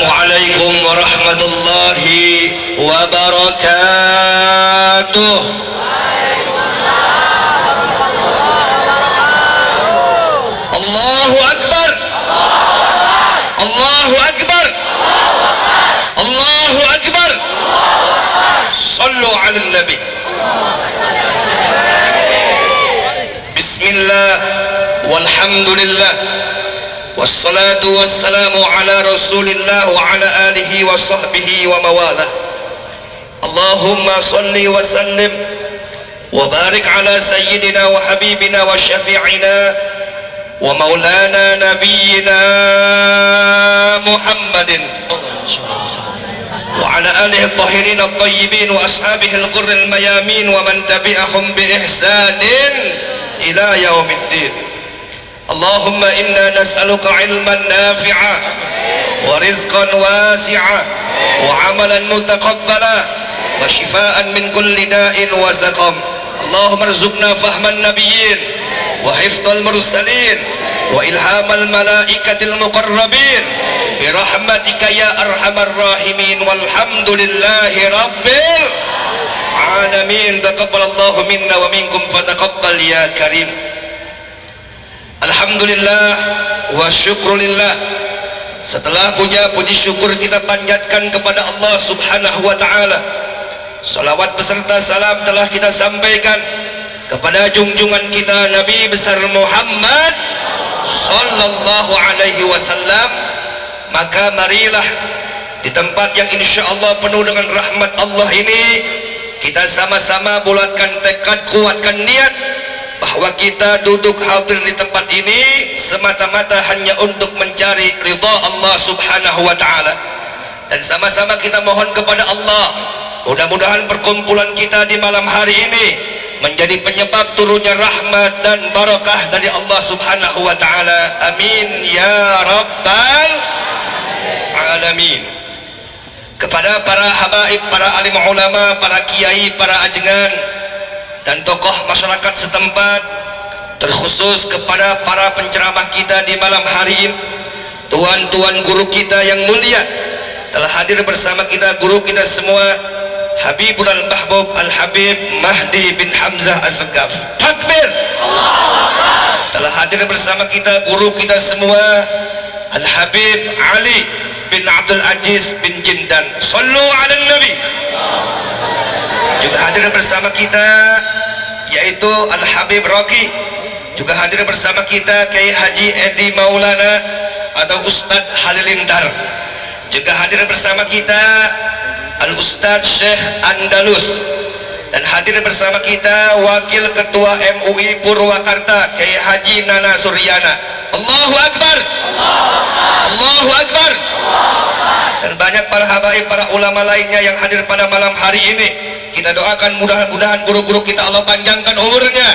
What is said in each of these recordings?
Assalamualaikum warahmatullahi wabarakatuh. Allahu Akbar. Allahu Akbar. Allahu Akbar. Sallu ala Nabi. Bismillah walhamdulillah wassalatu wassalamu ala rasulillah wa ala alihi wa sahbihi wa mawalah. Allahumma salli wa sallim wa barik ala sayyidina wa habibina wa syafi'ina wa maulana nabiyyina Muhammadin wa ala alihi at-tahirin at-tayyibin wa ashabihi al-ghurr al-mayamin wa man tabi'ahum bi ihsanin ila yaumiddin. Allahumma inna nas'aluka ilman nafi'a wa rizqan wasi'a wa amalan mutaqabbala wa shifaan min kulli da'in wa saqam. Allahumma arzuqna fahman nabiyyin wa hifdhal mursalin wa ilhamal malaikatil muqarrabin bi rahmatika ya arhamar rahimin walhamdulillahi rabbil alamin. Taqabbalallahu minna wa minkum fataqabbal ya karim. Alhamdulillah wa syukrulillah. Setelah puja puji syukur kita panjatkan kepada Allah subhanahu wa ta'ala, salawat beserta salam telah kita sampaikan kepada junjungan kita Nabi besar Muhammad sallallahu alaihi wasallam. Maka marilah di tempat yang insya Allah penuh dengan rahmat Allah ini, kita sama-sama bulatkan tekad, kuatkan niat bahwa kita duduk hadir di tempat ini semata-mata hanya untuk mencari ridha Allah subhanahu wa ta'ala. Dan sama-sama kita mohon kepada Allah, mudah-mudahan perkumpulan kita di malam hari ini menjadi penyebab turunnya rahmat dan barakah dari Allah subhanahu wa ta'ala. Amin ya rabbal alamin. Kepada para habaib, para alim ulama, para kiai, para ajengan dan tokoh masyarakat setempat, terkhusus kepada para penceramah kita di malam hari ini, tuan-tuan guru kita yang mulia, telah hadir bersama kita guru kita semua Habibul Al-Mahbub Al-Habib Mahdi bin Hamzah As-Segaf. Takbir. Telah hadir bersama kita guru kita semua Al-Habib Ali bin Abdul Aziz bin Jindan. Sallu ala Nabi. Juga hadir bersama kita yaitu Al-Habib Roki. Juga hadir bersama kita Kiai Haji Edi Maulana atau Ustadz Halilintar. Juga hadir bersama kita Al-Ustadz Syekh Andalus. Dan hadir bersama kita Wakil Ketua MUI Purwakarta Kiai Haji Nana Suryana. Allahu Akbar. Allahu Akbar. Dan banyak para habaib, para ulama lainnya yang hadir pada malam hari ini. Kita doakan mudah-mudahan guru-guru kita Allah panjangkan umurnya,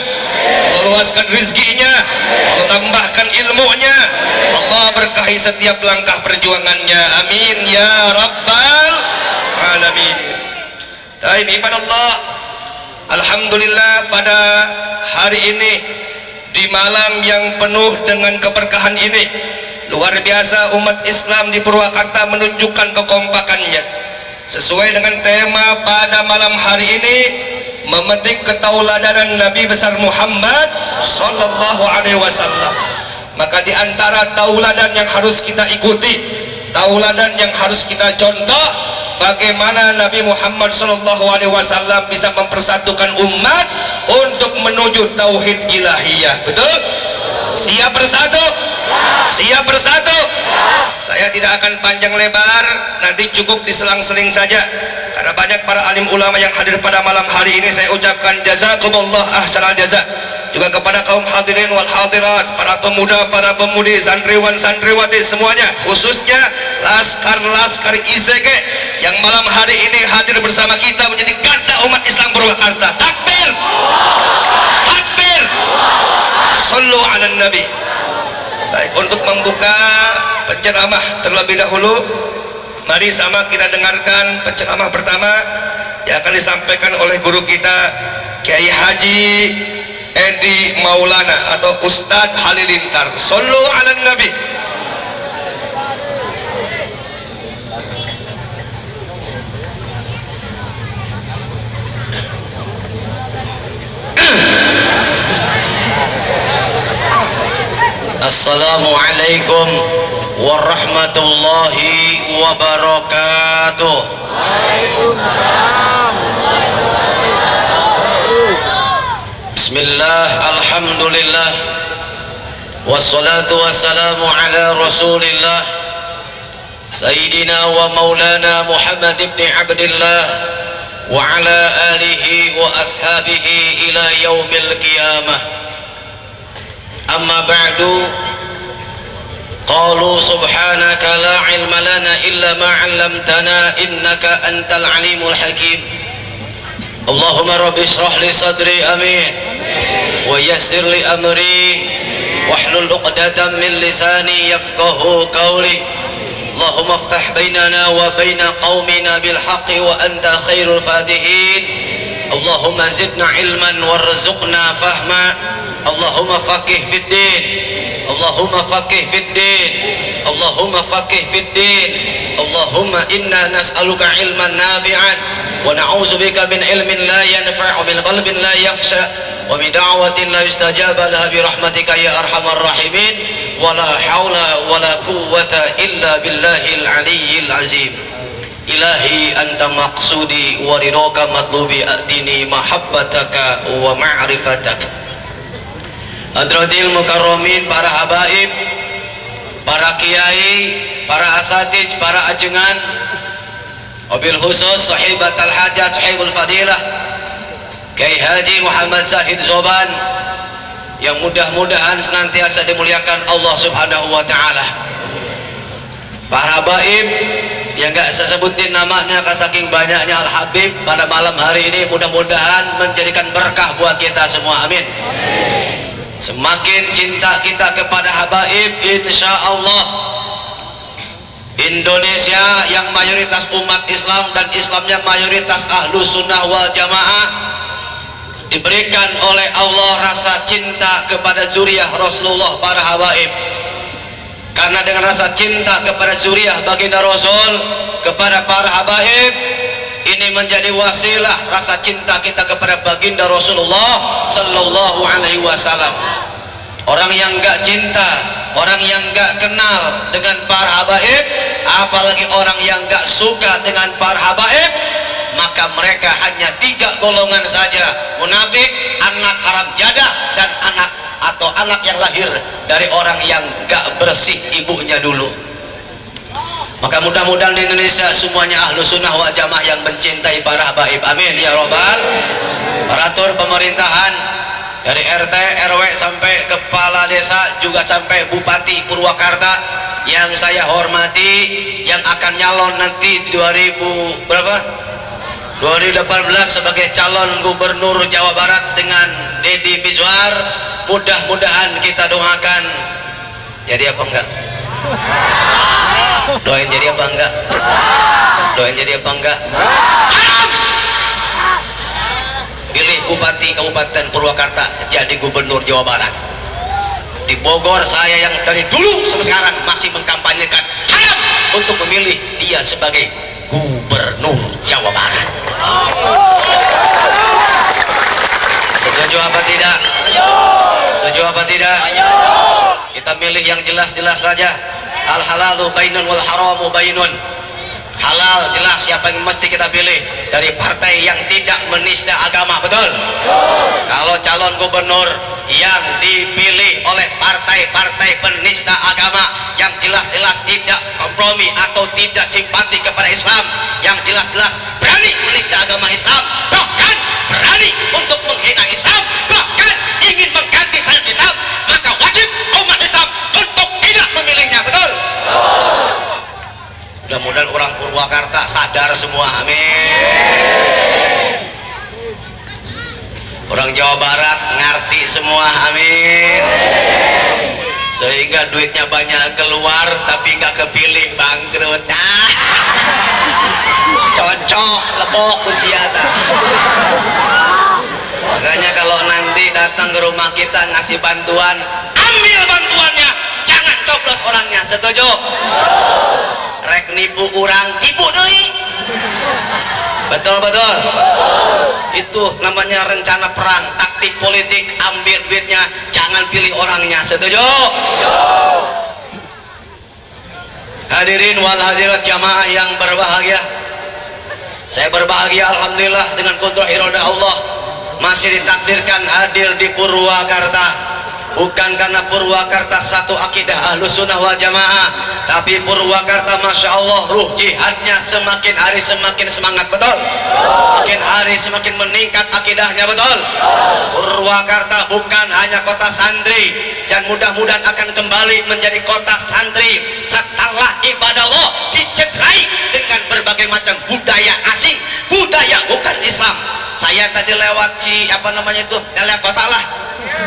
Allah luaskan rizkinya, Allah tambahkan ilmunya, Allah berkahi setiap langkah perjuangannya. Amin ya rabbal alamin. Taib ibadallah, alhamdulillah pada hari ini di malam yang penuh dengan keberkahan ini, luar biasa umat Islam di Purwakarta menunjukkan kekompakannya sesuai dengan tema pada malam hari ini, memetik ketauladanan Nabi besar Muhammad sallallahu alaihi wasallam. Maka di antara tauladan yang harus kita ikuti, tauladan yang harus kita contoh, bagaimana Nabi Muhammad sallallahu alaihi wasallam bisa mempersatukan umat untuk menuju tauhid ilahiyah. Betul? Siap bersatu? Siap bersatu? Saya tidak akan panjang lebar, nanti cukup diselang-seling saja karena banyak para alim ulama yang hadir pada malam hari ini. Saya ucapkan jazakumullah ahsanal jaza juga kepada kaum hadirin wal hadirat, para pemuda, para pemudi, santriwan santriwati semuanya, khususnya laskar-laskar ICG yang malam hari ini hadir bersama kita menjadi garda umat Islam Purwakarta. Takbir. Takbir. Sallu ala Nabi. Baik, untuk membuka penceramah terlebih dahulu, mari sama kita dengarkan penceramah pertama yang akan disampaikan oleh guru kita Kiai Haji Edi Maulana atau Ustadz Halilintar. Sallu ala Nabi. Assalamualaikum warahmatullahi wabarakatuh. Waalaikumsalam. Bismillah, alhamdulillah, wassalatu wassalamu ala rasulillah Sayyidina wa maulana Muhammad ibn Abdillah wa ala alihi wa ashabihi ila yaumil qiyamah. Amma ba'du, qalu subhanaka la ilma lana illa ma 'allamtana innaka antal alimul hakim. Allahumma rabbi shrah li sadri, amin, wa yassir li amri wahlul 'uqdatam min lisani yafqahu qawli. Allahumma iftah bainana wa baina qaumina bil haqqi wa anta khairul fatihin. Allahumma zidna ilman warzuqna fahma. Allahumma faqih fid din. Allahumma faqih fid din. Allahumma faqih fid din. Allahumma inna nas'aluka ilman nafi'an wa na'udzubika min ilmin la yanfa'u, min qalbin la yakhsha, wa min da'watin la yustajaba laha bi rahmatika ya arhamar rahimin. Wala haula wala quwwata illa billahil aliyyil azim. Ilahi anta maqsudi wa ridhoka matlubi, atini mahabbataka wa ma'rifataka. Hadratil mukarramin, para habaib, para kiai, para asatij, para ajengan, wabil khusus sahibatul hajat, sahibul fadilah Kiai Haji Muhammad Zahid Zoban, yang mudah-mudahan senantiasa dimuliakan Allah subhanahu wa ta'ala. Para habaib yang gak saya sebutin namanya karena saking banyaknya Al-Habib, pada malam hari ini mudah-mudahan menjadikan berkah buat kita semua, amin. Semakin cinta kita kepada habaib, insya Allah Indonesia yang mayoritas umat Islam dan Islamnya mayoritas ahlus sunnah wal jamaah diberikan oleh Allah rasa cinta kepada zuriyah Rasulullah, para habaib. Karena dengan rasa cinta kepada zuriyah baginda Rasul, kepada para habaib, ini menjadi wasilah rasa cinta kita kepada baginda Rasulullah sallallahu alaihi wasallam. Orang yang enggak cinta, orang yang enggak kenal dengan para habaib, apalagi orang yang enggak suka dengan para habaib, maka mereka hanya 3 golongan saja: munafik, anak haram jadah, dan anak atau anak yang lahir dari orang yang enggak bersih ibunya dulu. Maka mudah-mudahan di Indonesia semuanya ahlu sunnah wal jamaah yang mencintai para habaib, amin ya robbal. Peratur pemerintahan dari RT, RW sampai kepala desa, juga sampai Bupati Purwakarta yang saya hormati, yang akan nyalon nanti 2018 sebagai calon gubernur Jawa Barat dengan Deddy Mizwar. Mudah-mudahan kita doakan jadi apa enggak? Doain jadi apa enggak? Doain jadi apa enggak? Haram! Pilih Bupati Kabupaten Purwakarta jadi gubernur Jawa Barat. Di Bogor saya yang dari dulu sampai sekarang masih mengkampanyekan haram untuk memilih dia sebagai gubernur Jawa Barat. Setuju apa tidak? Setuju apa tidak? Kita milih yang jelas-jelas saja. Al halalu bainun wal haramu bainun. Halal jelas siapa yang mesti kita pilih, dari partai yang tidak menista agama, betul? Kalau calon gubernur yang dipilih oleh partai-partai penista agama yang jelas-jelas tidak kompromi atau tidak simpati kepada Islam, yang jelas-jelas berani menista agama Islam, bahkan berani untuk menghina Islam, bahkan ingin mengganti syariat Islam, maka wajib umat Islam untuk tidak memilihnya, betul? Mudah-mudahan orang Purwakarta sadar semua, amin. Orang Jawa Barat ngerti semua, amin. Sehingga duitnya banyak keluar tapi nggak kepilih, bangkrut. Cocok lebok usia. Makanya kalau nanti datang ke rumah kita ngasih bantuan, ambil bantuannya, jangan coblos orangnya, setuju? Rek nipu orang, tipu deui. betul itu namanya rencana perang, taktik politik, ambil duitnya, jangan pilih orangnya. Setuju? Hadirin wal hadirat jamaah yang berbahagia, saya berbahagia alhamdulillah dengan kudrah iroda Allah masih ditakdirkan hadir di Purwakarta. Bukan karena Purwakarta satu akidah Ahlus Sunnah wal Jamaah, tapi Purwakarta Masya Allah ruh jihadnya semakin hari semakin semangat. Betul? Makin hari semakin meningkat akidahnya. Betul? Purwakarta bukan hanya kota santri, dan mudah-mudahan akan kembali menjadi kota santri setelah ibadah Allah dicederai dengan berbagai macam budaya asing, budaya bukan Islam. Saya tadi lewat lewat kota lah,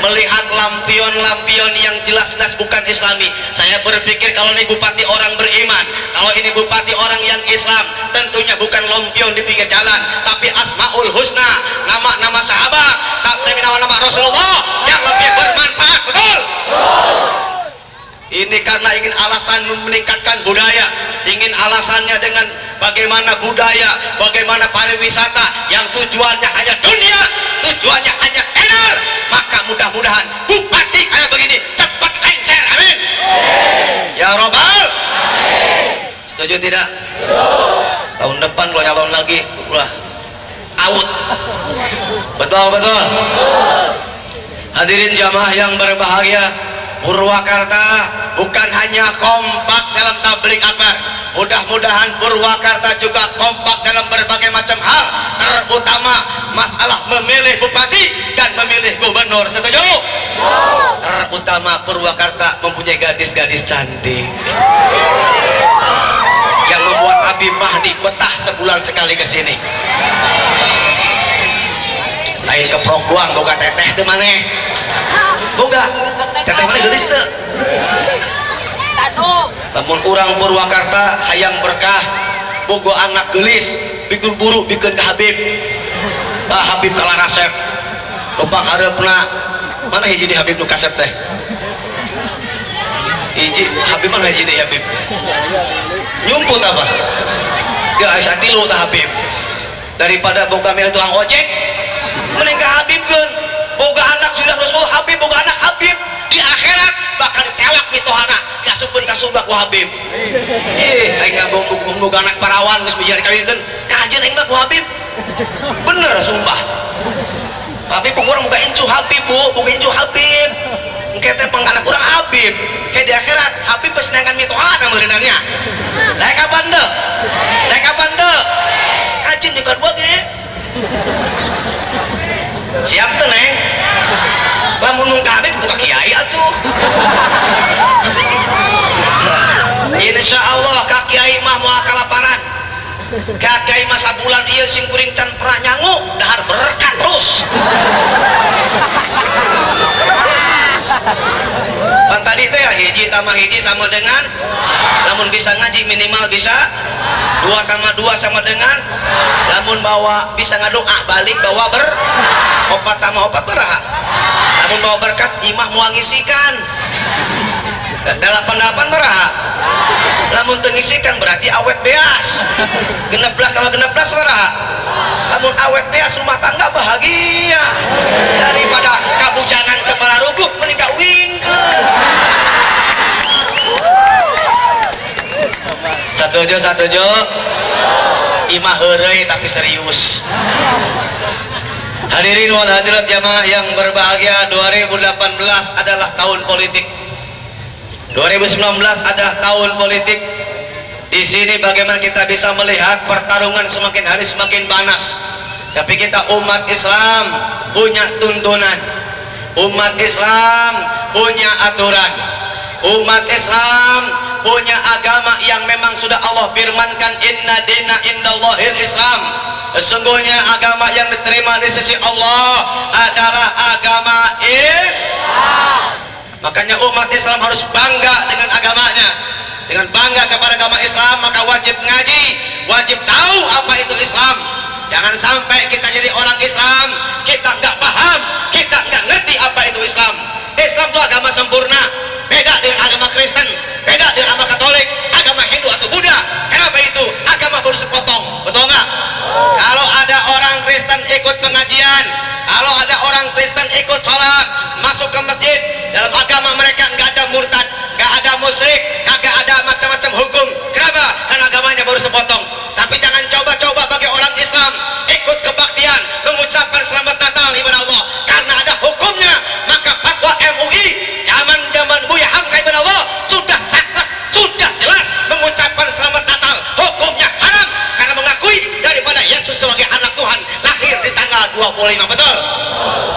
melihat lampion-lampion yang jelas-jelas bukan Islami. Saya berpikir kalau ini bupati orang beriman, kalau ini bupati orang yang Islam, tentunya bukan lampion di pinggir jalan, tapi Asmaul Husna, nama-nama sahabat, tapi nama-nama Rasulullah yang lebih bermanfaat. Betul? Ini karena ingin alasan meningkatkan budaya, ingin alasannya dengan bagaimana budaya, bagaimana pariwisata yang tujuannya hanya dunia, tujuannya hanya tenar. Maka mudah-mudahan bupati kayak begini cepat lengser. Amin. Ya Robbal. Setuju tidak? Tahun depan kalau nyalon lagi udah out. Betul. Hadirin jamaah yang berbahagia, Purwakarta bukan hanya kompak dalam tabligh akbar, mudah-mudahan Purwakarta juga kompak dalam berbagai macam hal, terutama masalah memilih bupati dan memilih gubernur. Setuju? Terutama Purwakarta mempunyai gadis-gadis cantik yang membuat Habib Mahdi betah sebulan sekali ke sini. Lain keprok doang, boga teteh teu maneh. Boga teteh mana gelis teu. Lamun urang Purwakarta hayang berkah, boga anak gelis, bikin buru bikin ka Habib. Habib kalah rasep. Lupa hareupna. Mana hiji di Habib nu kasep teh? Hiji Habib mana hiji di Habib? Nyumput apa? Dia asa tilu tah Habib. Daripada boga milih tukang ojek, mending ka Habib geun. Boga anak sudah Rasul Habib, boga anak Habib di akhirat bakal ditewak mitohana diasupkeun ka surga ku Habib. Aing mah boga anak parawan geus mijari kawinkeun, kajen aing mah ku Habib. Bener sumpah. Habib urang boga incu Habib, Bu, boga incu Habib. Engke teh panganak urang Habib. Ke di akhirat Habib geus neangan mitohana meureunanya. Daek kapan teu? Daek kapan teu? Kajen di kedua ge. Siap tuh neng, lamun nung Habib itu ka kiai atuh. Insya Allah ka kiai mah moal kalaparan, ka kiai mah sabulan ieu sim kuring can pernah nyangu, dahar berkat terus. Pan tadi teh ya hiji tambah hiji sama dengan, namun bisa ngaji minimal bisa 2 tambah 2 sama dengan, namun bawa bisa ngadoa balik bawa 4 tambah 4 beraha, namun bawa berkat imah mual ngisikan 8 beraha, namun tengisikan berarti awet beas 16 tambah 16 beraha, namun awet beas rumah tangga bahagia daripada kabujangan kepala ruguk menikah wingkeun. Satuju imah heureuy tapi serius. Hadirin wal hadirat jamaah yang berbahagia, 2018 adalah tahun politik. 2019 adalah tahun politik. Di sini bagaimana kita bisa melihat pertarungan semakin hari semakin panas. Tapi kita umat Islam punya tuntunan. Umat Islam punya aturan. Umat Islam punya agama yang memang sudah Allah firmankan, inna dina indallahil Islam. Sesungguhnya agama yang diterima di sisi Allah adalah agama Islam. Makanya umat Islam harus bangga dengan agamanya. Dengan bangga kepada agama Islam, maka wajib ngaji, wajib tahu apa itu Islam. Jangan sampai kita jadi orang Islam, kita nggak paham, kita nggak ngerti apa itu Islam. Islam itu agama sempurna, beda dengan agama Kristen, beda dengan agama Katolik, agama Hindu atau Buddha. Kenapa itu? Agama baru sepotong, betul nggak? Kalau Kristen ikut sholat, masuk ke masjid. Dalam agama mereka nggak ada murtad, nggak ada musyrik, nggak ada macam-macam hukum. Kenapa? Karena agamanya baru sepotong. Tapi jangan coba-coba bagi orang Islam ikut kebaktian, mengucapkan selamat Natal ibadah Allah, karena ada hukumnya. Maka fatwa MUI zaman Buya Hamka ibadah Allah sudah saklek, sudah jelas mengucapkan selamat Natal hukumnya haram, karena mengakui daripada Yesus sebagai anak Tuhan lahir di tanggal 25. Betul?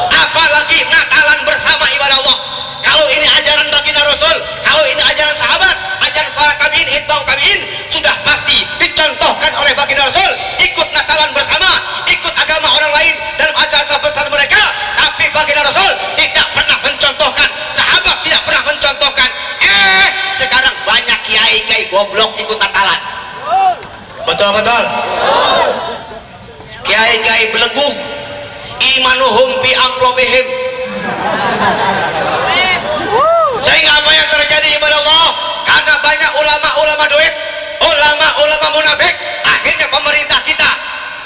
Apalagi Natalan bersama ibadah Allah. Kalau ini ajaran baginda Rasul, kalau ini ajaran sahabat, ajaran para tabiin, itba'u tabiin, sudah pasti dicontohkan oleh baginda Rasul. Ikut Natalan bersama, ikut agama orang lain dalam acara besar mereka, tapi baginda Rasul tidak pernah mencontohkan, sahabat tidak pernah mencontohkan. Sekarang banyak kiai-kiai goblok ikut Natalan. Betul-betul. Kiai-kiai belenggu, imanuhum fi amplobihim. Sehingga apa yang terjadi ibadah Allah, karena banyak ulama-ulama duit, ulama-ulama munafik, akhirnya pemerintah kita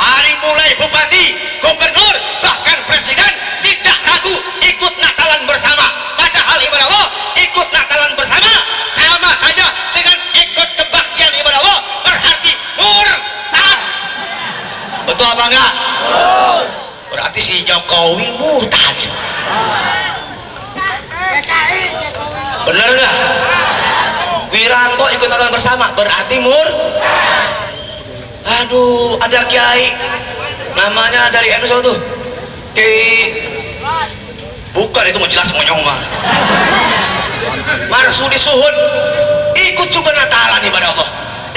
dari mulai bupati, gubernur, bahkan presiden tidak ragu ikut Natalan bersama. Padahal ibadah Allah, ikut Natalan bersama sama saja dengan ikut kebaktian ibadah Allah, berarti murtad. Betul apa enggak? Berarti si Jokowi murtad. Bener nggak? Wiranto ikut Natalan bersama berarti aduh, ada kiai namanya dari NU tuh, Kiai bukan, itu mau jelas monyong mah, Marsudi Suhud ikut juga Natalan ibadah Allah,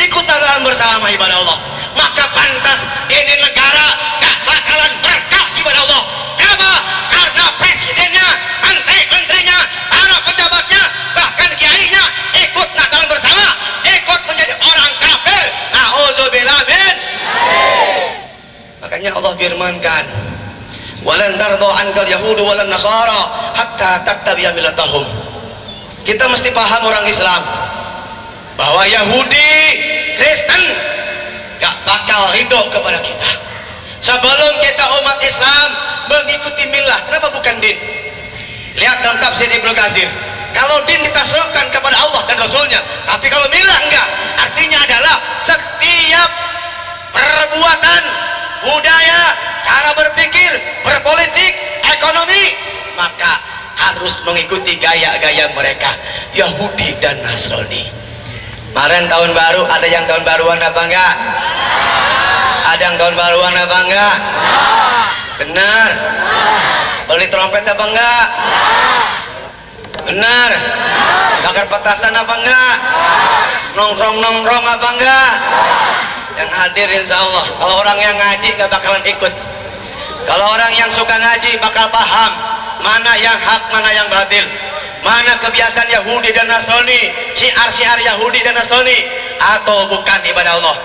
ikut Natalan bersama ibadah Allah. Maka pantas ini negara gak bakalan berkah ibadah Allah. Kenapa? Karena presidennya, menteri-menterinya, para pejabatnya, bahkan kiainya ikut Natalan bersama, ikut menjadi orang kafir. Na'udzubillah min. Makanya Allah firmankan, walan tardo ankal yahudu walan nasara hatta tattabi'a millatahum. Kita mesti paham orang Islam bahwa Yahudi, Kristen gak bakal ridho kepada kita sebelum kita umat Islam mengikuti milah. Kenapa bukan din? Lihat dalam tafsir Ibnu Katsir, kalau din ditasrifkan kepada Allah dan Rasulnya, tapi kalau milah enggak. Artinya adalah setiap perbuatan, budaya, cara berpikir, berpolitik, ekonomi, maka harus mengikuti gaya-gaya mereka, Yahudi dan Nasrani. Kemarin tahun baru, ada yang tahun baruan apa enggak? Ada yang tahun baruan apa enggak? Benar. Beli trompet apa enggak? Benar. Bakar petasan apa enggak? Nongkrong-nongkrong apa enggak? Yang hadir insya Allah. Kalau orang yang ngaji gak bakalan ikut. Kalau orang yang suka ngaji bakal paham mana yang hak, mana yang batil, mana kebiasaan Yahudi dan Nasrani, syiar-syiar Yahudi dan Nasrani atau bukan ibadah Allah.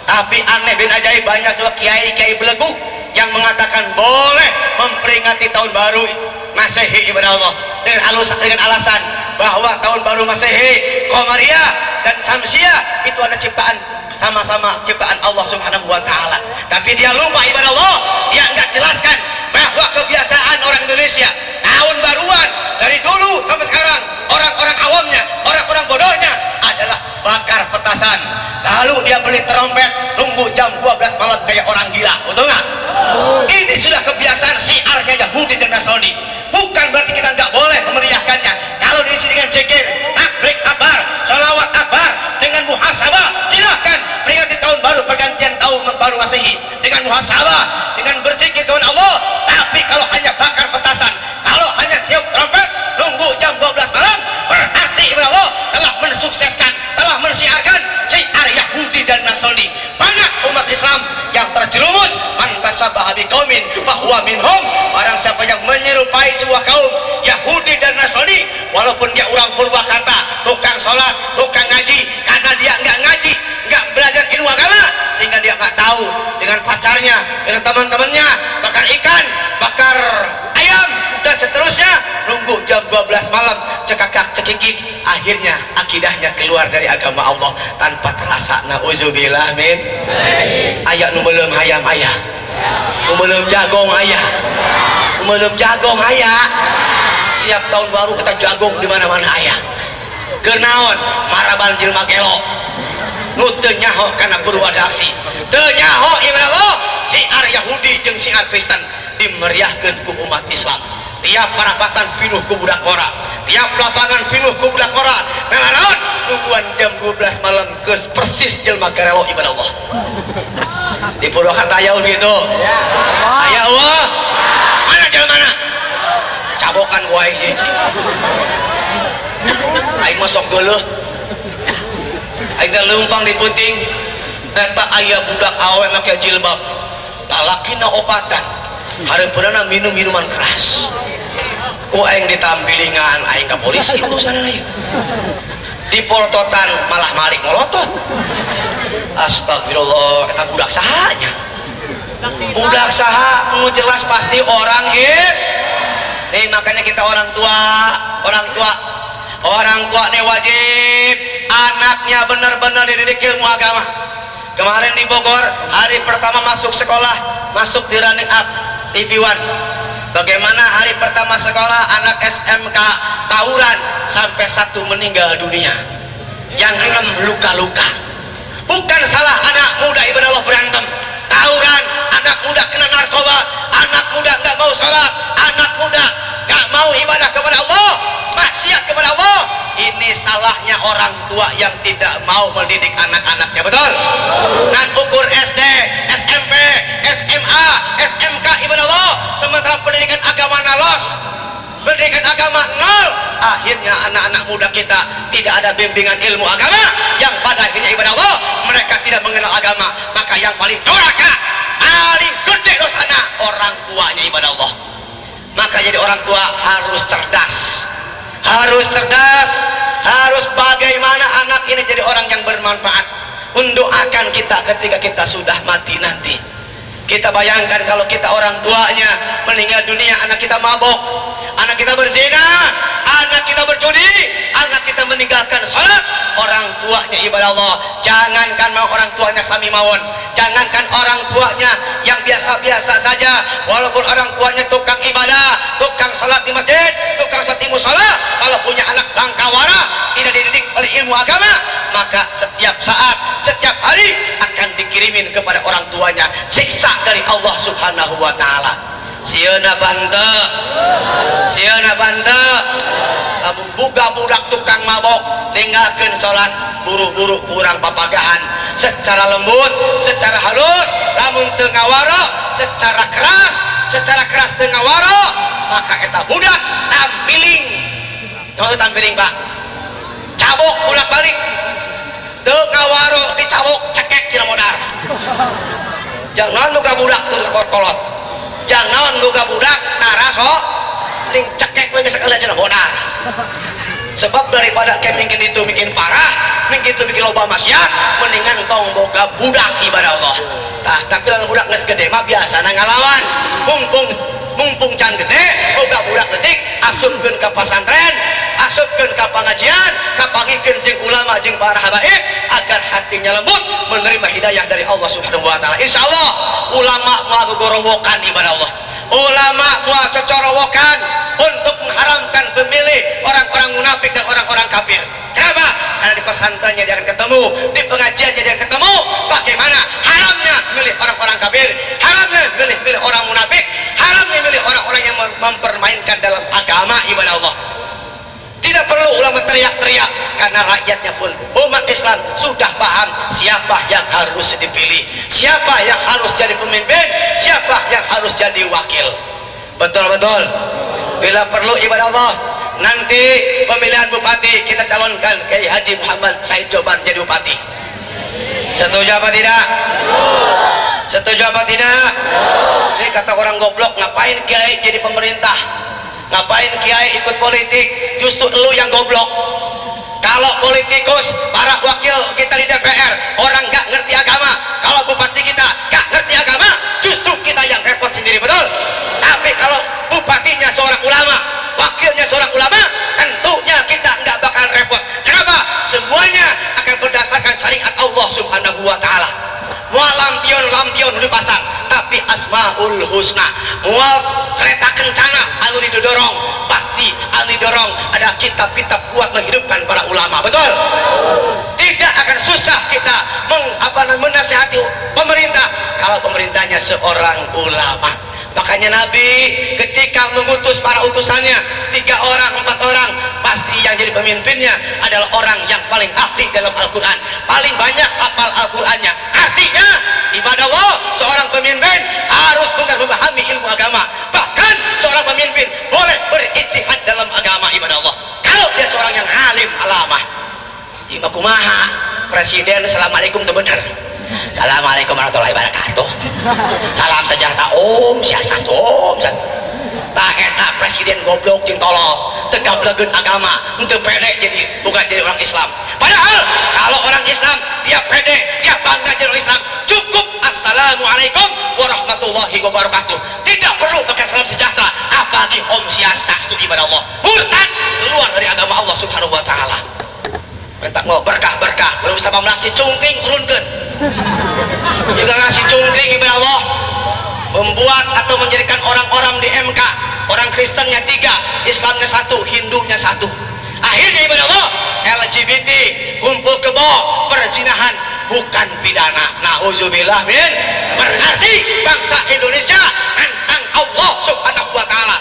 Tapi aneh bin ajaib, banyak juga kiai-kiai belenggu yang mengatakan boleh memperingati tahun baru Masehi ibadah Allah dengan alasan bahwa tahun baru Masehi, Qamariyah dan Samsiyah itu ada ciptaan, sama-sama ciptaan Allah Subhanahu wa taala. Tapi dia lupa ibadah Allah, dia enggak jelaskan bahwa kebiasaan orang Indonesia tahun baruan dari dulu sampai sekarang, orang-orang awamnya, orang-orang bodohnya adalah bakar petasan, lalu dia beli trompet, nunggu jam 12 malam kayak orang gila. Betul nggak? Ini sudah kebiasaan syiarnya Yahudi dan Nasrani. Bukan berarti kita nggak boleh memeriahkannya. Kalau diisi dengan zikir, takbir akbar, sholawat akbar, dengan muhasabah, silahkan peringati tahun baru, pergantian tahun baru Masehi dengan muhasabah, dengan berzikir kepada Allah. Tapi kalau hanya bakar petasan, kalau hanya tiup trompet, nunggu jam 12 malam, berarti Allah telah mensukseskan, telah mensiarkan syiar Yahudi dan Nasrani. Banyak umat Islam yang terjerumus, man tasabbaha biqaumin fahuwa minhum. Barang siapa yang menyerupai sebuah kaum Yahudi dan Nasrani, walaupun dia orang Purwakarta, tukang sholat, tukang ngaji, karena dia nggak ngaji, nggak belajar ilmu agama, sehingga dia nggak tahu dengan pacarnya, dengan teman-temannya bakar ikan, bakar ayam dan seterusnya, nunggu jam 12 malam cekakak cekikik, akhirnya akidahnya keluar dari agama Allah tanpa terasa. Na'udzubillah min. Ayah nu belum hayam ayah, nu belum jagong ayah, nu belum jagong aya. Siap tahun baru kita jagong di mana-mana aya. Keur naon? Maraban jelema gelo. Nu teu nyaho kana purwadaksi. Teu nyaho ibadah Allah. Syiar Yahudi jeung syiar Kristen dimeriahkeun ku umat Islam. Tiap parapatan pinuh ku budak ora. Tiap lapangan pinuh ku budak ora. Melaron nungguan jam 12 malam geus persis jelema garelo ibadah Allah. Di Purwakarta aya gitu. Aya Allah. Mana jelema? Cabokan wae hiji. Aing masuk geuleuh. Aing teh leumpang di puting. Eta aya budak awe make jilbab. Lalakina opatan. Hareupeunana minum minuman keras. Ku aing ditampilingan aing ka polisi urusanna ieu. Dipolototan malah malik ngolotot. Astagfirullah, eta budak saha nya? Budak saha? Nu jelas pasti orang is. Nih makanya kita orang tua nih wajib anaknya benar-benar dididik ilmu agama. Kemarin di Bogor hari pertama masuk sekolah, masuk di running up TV One. Bagaimana hari pertama sekolah anak SMK tawuran sampai 1 meninggal dunia, yang 6 luka-luka. Bukan salah anak muda ibadah Allah berantem, tawuran, anak muda kena narkoba, anak muda nggak mau sholat, anak muda nggak mau ibadah kepada Allah, maksiat kepada Allah. Ini salahnya orang tua yang tidak mau mendidik anak-anaknya, betul? Dan ukur SD, SMP, SMA, SMK ibadah Allah, sementara pendidikan agama nalos, pendidikan agama nol. Akhirnya anak-anak muda kita tidak ada bimbingan ilmu agama, yang pada akhirnya ibadah Allah mereka tidak mengenal agama. Maka yang paling durhaka, paling gede dosanya orang tuanya ibadah Allah. Maka jadi orang tua harus cerdas, harus bagaimana anak ini jadi orang yang bermanfaat. Mendoakan kita ketika kita sudah mati nanti. Kita bayangkan kalau kita orang tuanya meninggal dunia, anak kita mabok, anak kita berzina, anak kita berjudi, anak kita meninggalkan sholat. Orang tuanya ibadah Allah, jangankan mau orang tuanya sami mawon, jangankan orang tuanya yang biasa-biasa saja, walaupun orang tuanya tukang ibadah, tukang sholat di masjid, tukang sholat di musola, kalau punya anak bangkawara tidak dididik oleh ilmu agama, maka setiap saat, setiap hari akan dikirimin kepada orang tuanya siksa dari Allah Subhanahu wa Ta'ala. Sieuna bante lamun boga budak tukang mabok tinggalkeun salat, buru-buru kurang papagahan secara lembut, secara halus, lamun teu ngawaro secara keras teu ngawaro, maka eta budak tampiling. Naon tampiling, Pak? Cabok bolak-balik. Teu ngawaro dicabok cekek cina modar. Jangan boga budak teu kolot. Jangan boga budak taraso ning cekek we geus sakeuleun cenah bodar. Sebab daripada kayak mungkin itu bikin parah, mungkin itu bikin loba maksiat, mendingan tong boga budak ibadah Allah. Tah tapi lamun budak geus gede mah biasana ngalawan. Mumpung can gede, boga budak leutik asupkeun ka pasantren, asupkeun ka pangajian, kapangikeun jeung ulama jeung para habaib agar hatinya lembut menerima hidayah dari Allah Subhanahu wa Ta'ala. Insyaallah ulama moal gogorowokan ibadah Allah, ulama moal cocorowokan untuk mengharamkan pemilih orang-orang munafik dan orang-orang kafir. Kenapa? Karena di pesantrennya dia akan ketemu, di pengajiannya dia akan ketemu bagaimana haramnya milih orang-orang kafir, haramnya milih orang munafik, haramnya milih orang-orang yang mempermainkan dalam agama ibadah Allah. Tidak perlu ulama teriak-teriak, karena rakyatnya pun umat Islam sudah paham siapa yang harus dipilih, siapa yang harus jadi pemimpin, siapa yang harus jadi wakil. Betul-betul. Bila perlu ibadah Allah, nanti pemilihan bupati kita calonkan Kiai Haji Muhammad Said Jobar jadi bupati. Setuju apa tidak? Setuju apa tidak? Ini kata orang goblok, ngapain Kiai jadi pemerintah? Ngapain Kiai ikut politik? Justru lu yang goblok. Kalau politikus, para wakil kita di DPR orang nggak ngerti agama, kalau bupati kita nggak ngerti agama, justru kita yang repot sendiri, betul? Tapi kalau bupatinya seorang ulama, wakilnya seorang ulama, tentunya kita nggak bakal repot. Kenapa? Semuanya akan berdasarkan syariat Allah Subhanahu wa Ta'ala. Lampion dipasang, tapi asma asmaul husna. Mual kereta kencana anu didorong, pasti anu didorong ada kitab-kitab kuat menghidupkan para ulama. Betul? Tidak akan susah kita menasihati pemerintah kalau pemerintahnya seorang ulama. Makanya Nabi ketika mengutus para utusannya 3 orang 4 orang, pasti yang jadi pemimpinnya adalah orang yang paling ahli dalam Al-Quran, paling banyak hafal Al-Qurannya. Artinya ibadah Allah, seorang pemimpin harus benar memahami ilmu agama. Bahkan seorang pemimpin boleh berijtihad dalam agama ibadah Allah kalau dia seorang yang alim alamah. Ima kumaha presiden assalamualaikum itu bener. Assalamualaikum warahmatullahi wabarakatuh. Salam sejahtera om siasat om. Tak eta presiden goblok jeung tolol, tegablegeun agama, henteu pede bukan jadi orang Islam. Padahal kalau orang Islam dia pede, dia bangga jadi orang Islam, cukup assalamualaikum warahmatullahi wabarakatuh. Tidak perlu pakai salam sejahtera, apalagi om siasat ibadah Allah. Murtad keluar dari agama Allah Subhanahu wa taala. Minta mau berkah-berkah, belum bisa nasi cungkring urunkeun. Juga ngasih cungkring ibadah Allah, membuat atau menjadikan orang-orang di MK, orang Kristennya 3, Islamnya 1, Hindunya 1. Akhirnya ibadah Allah, LGBT kumpul kebo, perzinahan bukan pidana. Nauzubillah min. Berarti bangsa Indonesia nantang Allah Subhanahu wa taala,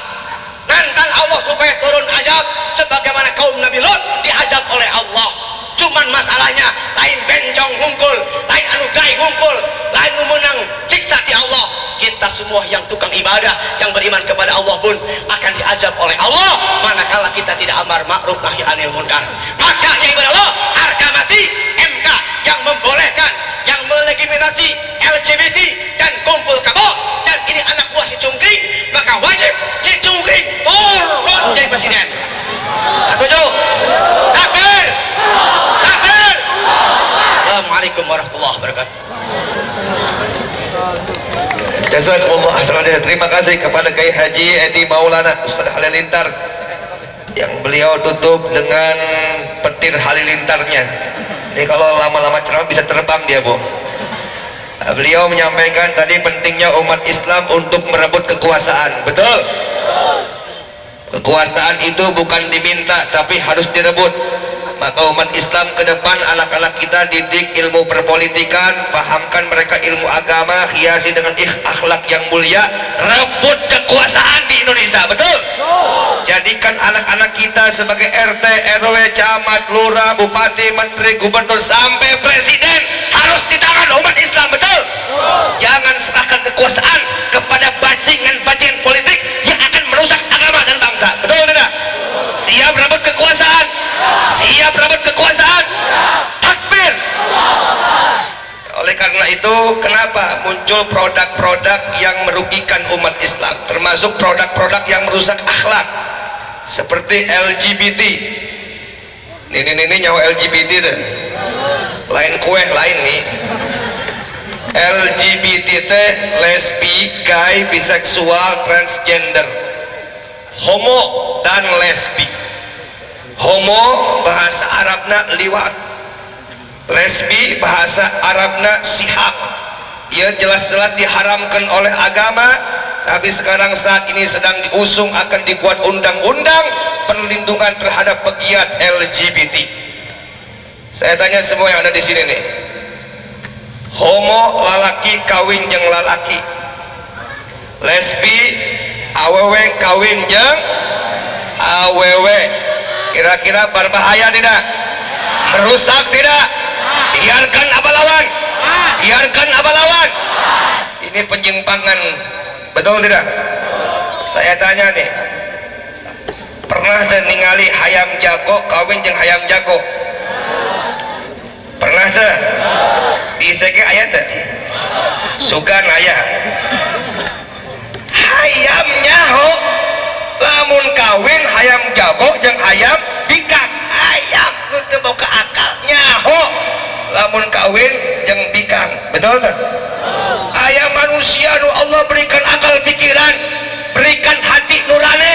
nantang Allah supaya turun azab sebagaimana kaum Nabi Lot diazab oleh Allah. Cuman masalahnya lain bencong ngumpul, lain anu gai ngumpul, lain menang siksa di Allah. Kita semua yang tukang ibadah, yang beriman kepada Allah pun akan diazab oleh Allah manakala kita tidak amar ma'ruf nahi anil munkar. Makanya ibadah Allah, harga mati MK yang membolehkan, yang melegitimasi LGBT dan kumpul kebo, dan ini anak buah si cungkring, maka wajib si cungkring turun jadi presiden. Setuju? Takbir! Takbir! Assalamualaikum warahmatullahi wabarakatuh. Jazakumullah khairan. Terima kasih kepada Kiai Haji Edi Maulana Ustaz Halilintar yang beliau tutup dengan petir halilintarnya. Jadi kalau lama-lama ceramah bisa terbang dia, Bu. Beliau menyampaikan tadi pentingnya umat Islam untuk merebut kekuasaan. Betul? Kekuasaan itu bukan diminta tapi harus direbut. Maka umat Islam ke depan, anak-anak kita didik ilmu perpolitikan, pahamkan mereka ilmu agama, hiasi dengan akhlak yang mulia, rebut kekuasaan di Indonesia. Betul? Jadikan anak-anak kita sebagai RT, RW, camat, lurah, bupati, menteri, gubernur, sampai presiden harus di tangan umat Islam. Betul? Jangan serahkan kekuasaan kepada bajingan-bajingan politik yang akan merusak agama dan bangsa. Betul tidak? Siap rebut kekuasaan? Siap rebut kekuasaan? Takbir! Oleh karena itu, kenapa muncul produk-produk yang merugikan umat Islam, termasuk produk-produk yang merusak akhlak seperti LGBT. Ini nyawa LGBT tuh. Lain kue lain nih. LGBT teh lesbi, gay, biseksual, transgender, homo dan lesbi. Homo bahasa Arabna liwat, lesbi bahasa Arabna sihak. Ia jelas-jelas diharamkan oleh agama, tapi sekarang saat ini sedang diusung akan dibuat undang-undang perlindungan terhadap pegiat LGBT. Saya tanya semua yang ada di sini nih, homo lalaki kawin jeung lalaki, lesbi awewe kawin jeung awewe, kira-kira berbahaya tidak? Merusak tidak? Biarkan abalawan, biarkan abalawan. Ini penyimpangan, betul tidak? Saya tanya nih, pernah dan ningali hayam jago kawin jeung hayam jago? Pernah dah? Di sege ayat dah? Sugan ayah hayam nyaho, lamun kawin hayam jago jeung hayam bikang, hayam nu teu boga akal nyaho lamun kawin jeung bikang. Betul kan? Aya manusia nu Allah berikan akal pikiran, berikan hati nurani,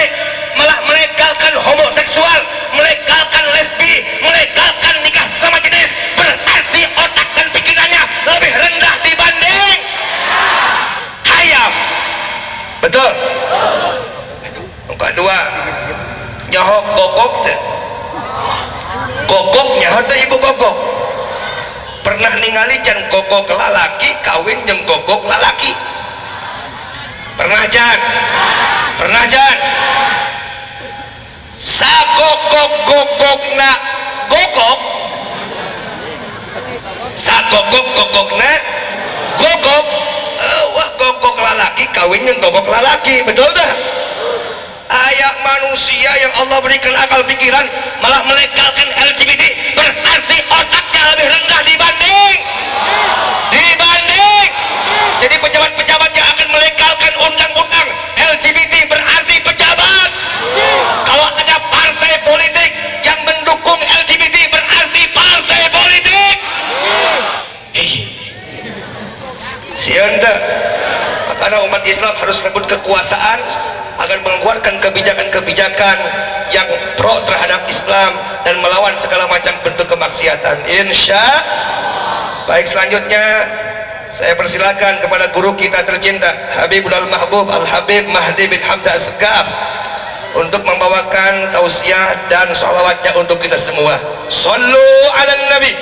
malah melegalkan homoseksual, melegalkan lesbi, melegalkan nikah sama jenis. Berarti otak dan pikirannya lebih rendah dibanding hayam. nyaho kokok teh kokok nyaho teh ibu kokok pernah ningali can kokok lalaki kawin jeung kokok lalaki pernah jan sakokok-kokokna gogok sakokok-kokokna gogok wah gogok lalaki kawin jeung gogok lalaki betul dah ayat manusia yang Allah berikan akal pikiran malah melegalkan LGBT berarti otaknya lebih rendah dibanding jadi pejabat-pejabat yang akan melegalkan undang-undang LGBT berarti pejabat kalau ada partai politik yang mendukung LGBT berarti partai politik sianda karena umat Islam harus merebut kekuasaan agar mengeluarkan kebijakan-kebijakan yang pro terhadap Islam dan melawan segala macam bentuk kemaksiatan. Insya baik, selanjutnya saya persilakan kepada guru kita tercinta Habibul Mahbub Al-Habib Mahdi bin Hamzah As-Segaf untuk membawakan tausiah dan sholawatnya untuk kita semua. Sallu ala Nabi.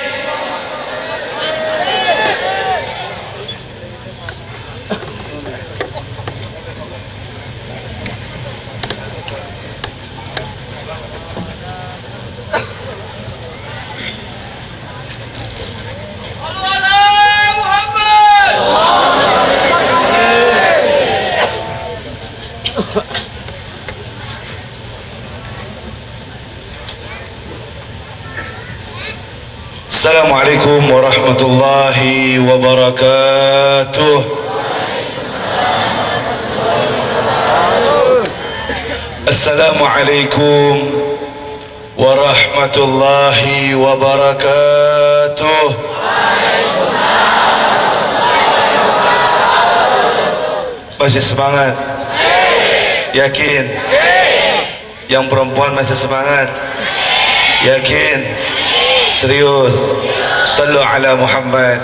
Assalamualaikum warahmatullahi wabarakatuh. Assalamualaikum warahmatullahi wabarakatuh. Masih semangat? Yakin? Yang perempuan masih semangat? Yakin? Serius? Sallu ala Muhammad.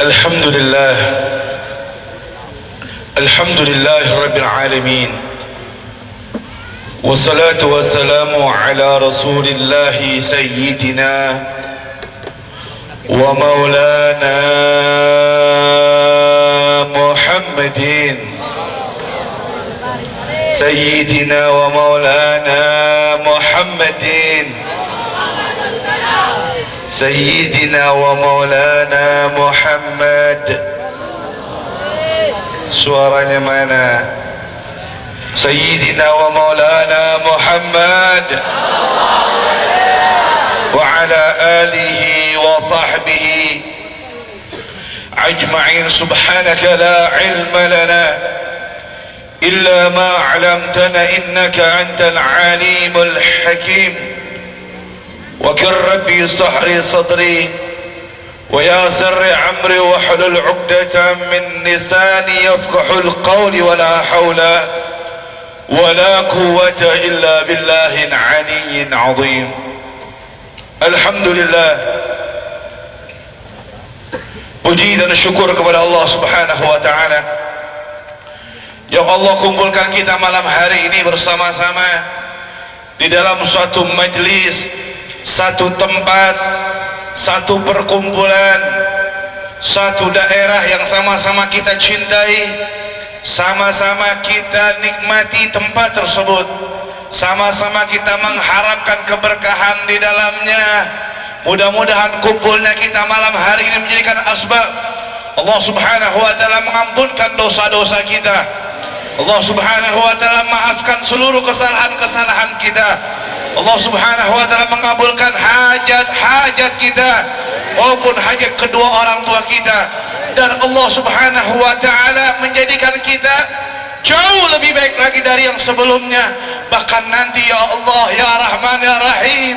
Alhamdulillah, Alhamdulillah Rabbil Alamin, wassalatu wassalamu ala Rasulillah Sayyidina wa maulana Muhammadin Sayyidina wa maulana Muhammadin Sayyidina wa maulana Muhammad. Suaranya mana? Sayyidina wa maulana Muhammad wa ala alihi wa sahbihi ajma'in. Subhanaka la ilma lana إلا ما علمتنا إنك أنت العليم الحكيم. وكن ربي اشرح لي صدري ويسر عمري واحلل عقدة من لساني يفقه القول ولا حول ولا قوة إلا بالله العلي العظيم. الحمد لله, puji dan syukur kepada Allah Subhanahu wa taala yang Allah kumpulkan kita malam hari ini bersama-sama di dalam suatu majlis, satu tempat, satu perkumpulan, satu daerah yang sama-sama kita cintai, sama-sama kita nikmati tempat tersebut, sama-sama kita mengharapkan keberkahan di dalamnya. Mudah-mudahan kumpulnya kita malam hari ini menjadikan asbab Allah Subhanahu wa taala mengampunkan dosa-dosa kita. Allah Subhanahu wa taala maafkan seluruh kesalahan-kesalahan kita. Allah Subhanahu wa taala mengabulkan hajat-hajat kita maupun hajat kedua orang tua kita, dan Allah Subhanahu wa taala menjadikan kita jauh lebih baik lagi dari yang sebelumnya. Bahkan nanti ya Allah ya Rahman ya Rahim,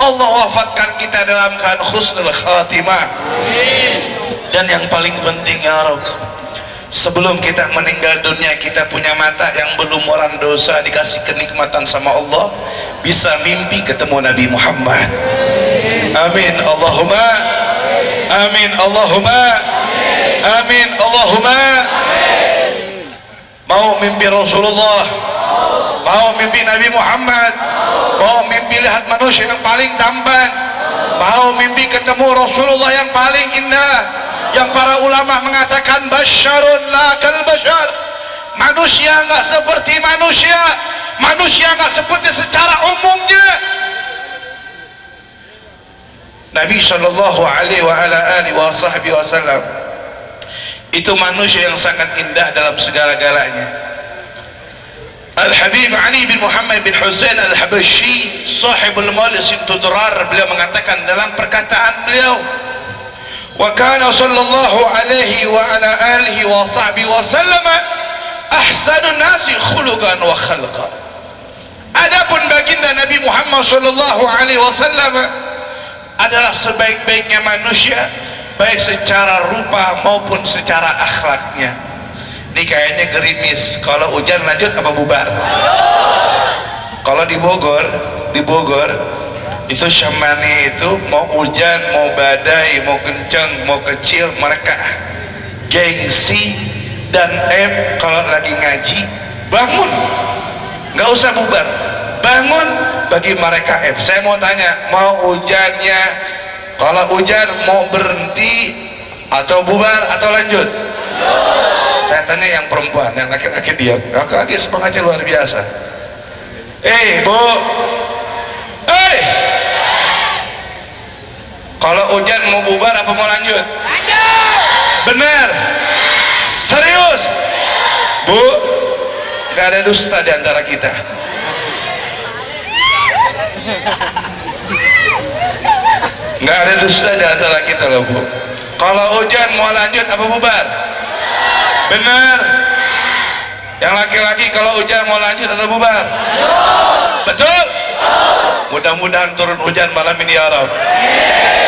Allah wafatkan kita dalam keadaan husnul khatimah. Dan yang paling penting ya Rabb, sebelum kita meninggal dunia kita punya mata yang belum orang dosa, dikasih kenikmatan sama Allah, bisa mimpi ketemu Nabi Muhammad. Amin Allahumma amin Allahumma amin Allahumma. Mau mimpi Rasulullah, Mau mimpi Nabi Muhammad? Mau mimpi lihat manusia yang paling tampan? Mau mimpi ketemu Rasulullah yang paling indah, yang para ulama mengatakan basyarun la kal basyar, manusia enggak seperti manusia, manusia enggak seperti secara umumnya. Nabi sallallahu alaihi wasallam itu manusia yang sangat indah dalam segala-galanya. Al-Habib Ali bin Muhammad bin Husain Al-Habashi sahibul Majlis Tudrar, beliau mengatakan dalam perkataan beliau, wa kana sallallahu alaihi wa ala alihi wa sahbihi wa sallama ahsanun nasi khuluqan wa khalqa. Adapun baginda Nabi Muhammad sallallahu alaihi wasallam adalah sebaik-baiknya manusia, baik secara rupa maupun secara akhlaknya. Ini kayaknya gerimis. Kalau hujan lanjut apa bubar? Kalau di Bogor itu Syamani itu mau hujan, mau badai, mau kencang, mau kecil, mereka gengsi dan kalau lagi ngaji bangun, nggak usah bubar, bangun bagi mereka Saya mau tanya, mau hujannya, kalau hujan mau berhenti atau bubar atau lanjut? Saya tanya yang perempuan, yang laki-laki diam. Laki-laki semangatnya luar biasa. Bu, kalau hujan mau bubar apa mau lanjut? Benar, serius Bu, gak ada dusta di antara kita. Gak ada dusta di antara kita loh Bu. Kalau hujan mau lanjut apa bubar? Benar. Yang laki-laki kalau hujan mau lanjut atau bubar? Betul? Mudah-mudahan turun hujan malam ini ya Rabb.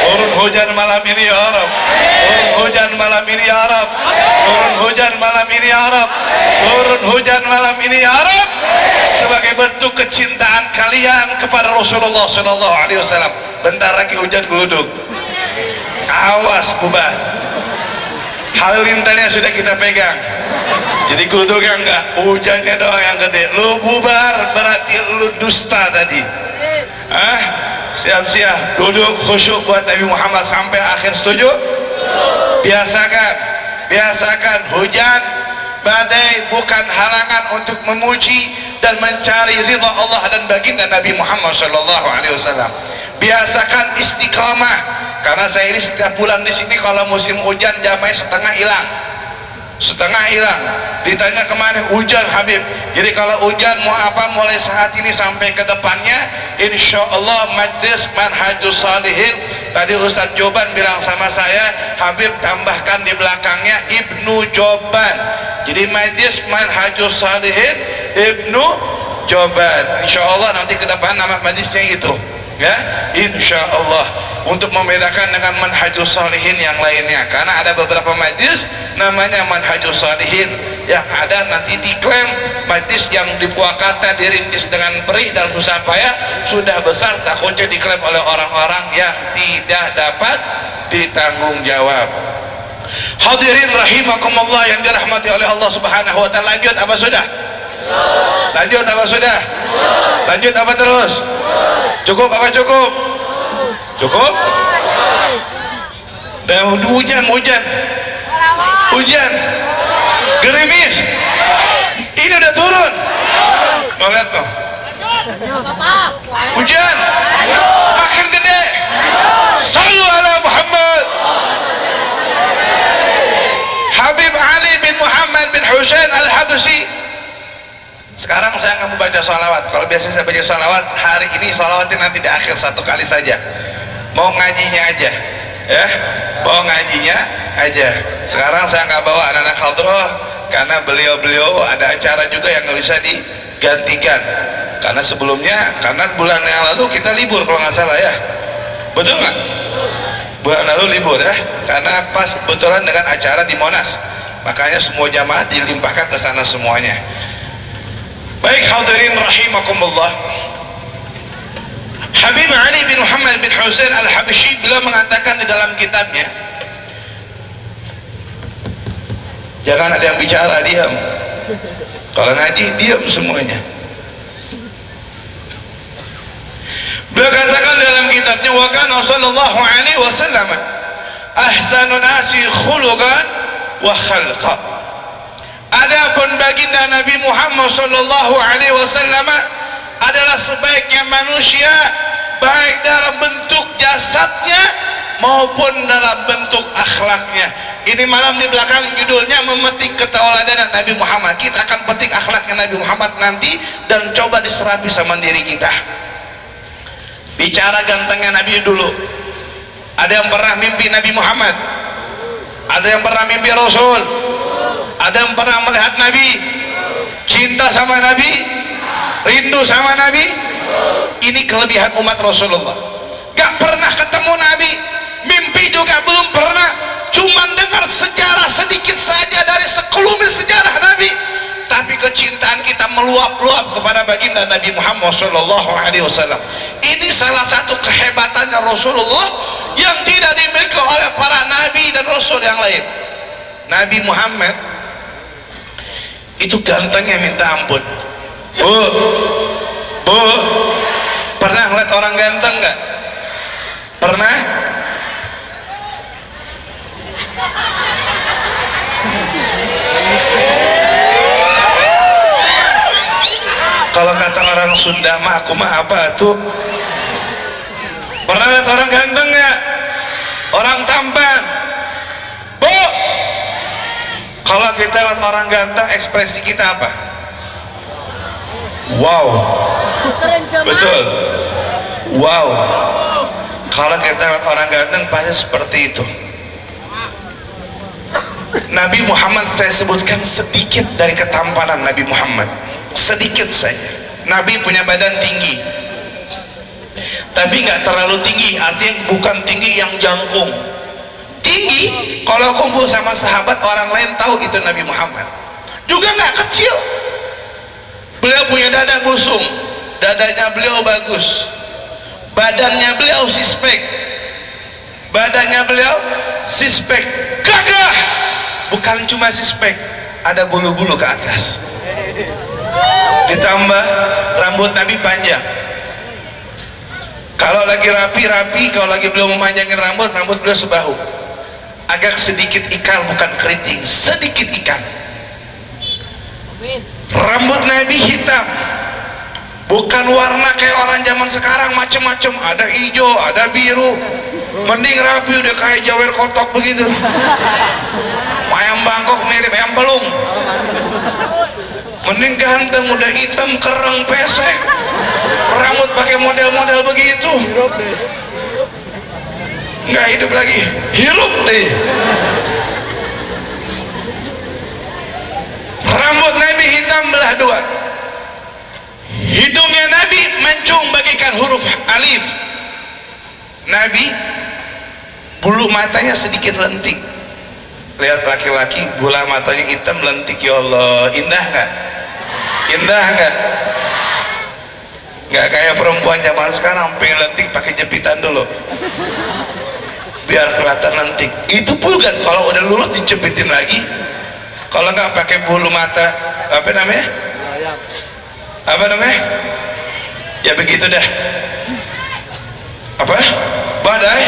Turun hujan malam ini ya Rabb. Turun hujan malam ini ya Rabb. Turun hujan malam ini ya Rabb. Turun hujan malam ini ya Rabb. Sebagai bentuk kecintaan kalian kepada Rasulullah sallallahu alaihi wasallam. Bentar lagi hujan geluduk. Awas bubar. Halilintarnya sudah kita pegang, jadi geluduknya enggak, hujannya doang yang gede. Lu bubar berarti lu dusta tadi. Siap-siap duduk khusyuk buat Nabi Muhammad sampai akhir. Setuju? Biasakan hujan badai bukan halangan untuk memuji dan mencari ridha Allah dan baginda Nabi Muhammad sallallahu alaihi wasallam. Biasakan istiqamah, karena saya ini setiap bulan di sini kalau musim hujan jamai setengah hilang. Ditanya kemana? Hujan Habib. Jadi kalau hujan mau apa, mulai saat ini sampai ke depannya insya Allah Majlis Manhajus Salihin. Tadi Ustadz Joban bilang sama saya, Habib tambahkan di belakangnya Ibnu Joban. Jadi Majlis Manhajus Salihin Ibnu Joban. Insya Allah nanti ke depan nama majlisnya itu, ya, insya Allah, untuk membedakan dengan Manhajus Salihin yang lainnya. Karena ada beberapa majlis namanya Manhajus Salihin, yang ada nanti diklaim majlis yang di Purwakarta dirintis dengan perih dan susah payah, sudah besar, takutnya diklaim oleh orang-orang yang tidak dapat ditanggung jawab. Hadirin rahimakumullah yang dirahmati oleh Allah Subhanahu wa taala. Lanjut apa sudah? Lanjut apa sudah? Lanjut apa terus? Cukup apa cukup? Cukup? Dan hujan gerimis ini udah turun. Mau lihat tuh hujan makin gede. Sallu ala Muhammad. Habib Ali bin Muhammad bin Husain Al-Habashi. Sekarang saya nggak mau baca salawat. Kalau biasanya saya baca salawat, hari ini salawatnya nanti di akhir satu kali saja. Mau ngajinya aja, ya, mau ngajinya aja. Sekarang saya nggak bawa anak-anak hadroh karena beliau-beliau ada acara juga yang nggak bisa digantikan. Karena sebelumnya, karena bulan yang lalu kita libur kalau nggak salah ya, betul nggak? Bulan lalu libur ya, karena pas kebetulan dengan acara di Monas, makanya semua jamaah dilimpahkan ke sana semuanya. Baik hadirin rahimakumullah, Habib Ali bin Muhammad bin Husain Al-Habashi beliau mengatakan di dalam kitabnya, jangan ada yang bicara, diam. Kalau ngaji diam semuanya. Beliau katakan dalam kitabnya, wa kana sallallahu alaihi wasallam ahsanun nasi khuluqan wa khalqa. Adapun baginda Nabi Muhammad sallallahu alaihi wasallam adalah sebaiknya manusia, baik dalam bentuk jasadnya maupun dalam bentuk akhlaknya. Ini malam di belakang judulnya memetik ketauladanan Nabi Muhammad. Kita akan petik akhlaknya Nabi Muhammad nanti dan coba diserapi sama diri kita. Bicara gantengnya Nabi dulu. Ada yang pernah mimpi Nabi Muhammad? Ada yang pernah mimpi Rasul? Ada yang pernah melihat Nabi? Cinta sama Nabi? Rindu sama Nabi? Ini kelebihan umat Rasulullah. Gak pernah ketemu Nabi, mimpi juga belum pernah, cuman dengar sejarah sedikit saja dari sekelumit sejarah Nabi, tapi kecintaan kita meluap-luap kepada baginda Nabi Muhammad SAW. Ini salah satu kehebatannya Rasulullah yang tidak dimiliki oleh para nabi dan rasul yang lain. Nabi Muhammad itu gantengnya minta ampun. Bu, pernah ngeliat orang ganteng nggak? Pernah? Kalau kata orang Sunda mah aku mah apa tuh? Pernah lihat orang ganteng nggak? Orang tampan? Bu, kalau kita lihat orang ganteng ekspresi kita apa? Wow. Betul. Wow. Kalau kita lihat orang ganteng pasti seperti itu. Nabi Muhammad saya sebutkan sedikit dari ketampanan Nabi Muhammad, sedikit saja. Nabi punya badan tinggi, tapi nggak terlalu tinggi, artinya bukan tinggi yang jangkung. Tinggi, kalau kumpul sama sahabat orang lain tahu itu Nabi Muhammad. Juga nggak kecil. Beliau punya dada busung, dadanya beliau bagus, badannya beliau sispek, badannya beliau sispek, gagah. Bukan cuma sispek, ada bulu-bulu ke atas. Ditambah rambut Nabi panjang. Kalau lagi rapi-rapi, kalau lagi beliau memanjangin rambut, rambut beliau sebahu. Agak sedikit ikal, bukan keriting, sedikit ikal. Rambut Nabi hitam, bukan warna kayak orang zaman sekarang macem-macem, ada hijau, ada biru. Mending rapi udah kayak jawer kotok begitu. Ayam Bangkok mirip ayam pelung. Mending ganteng udah hitam kereng pesek, rambut pakai model-model begitu, nggak hidup lagi, hirup deh. Rambut Nabi hitam belah dua, hidungnya Nabi mancung bagikan huruf alif. Nabi bulu matanya sedikit lentik. Lihat laki-laki bola matanya hitam lentik, ya Allah, indah nggak? Indah nggak? Nggak kayak perempuan zaman sekarang pengen lentik pakai jepitan dulu biar kelihatan lentik. Itu pun kan kalau udah lurus dijepitin lagi. Kalau nggak pakai bulu mata apa namanya? Apa namanya? Ya begitu dah. Apa? Badai.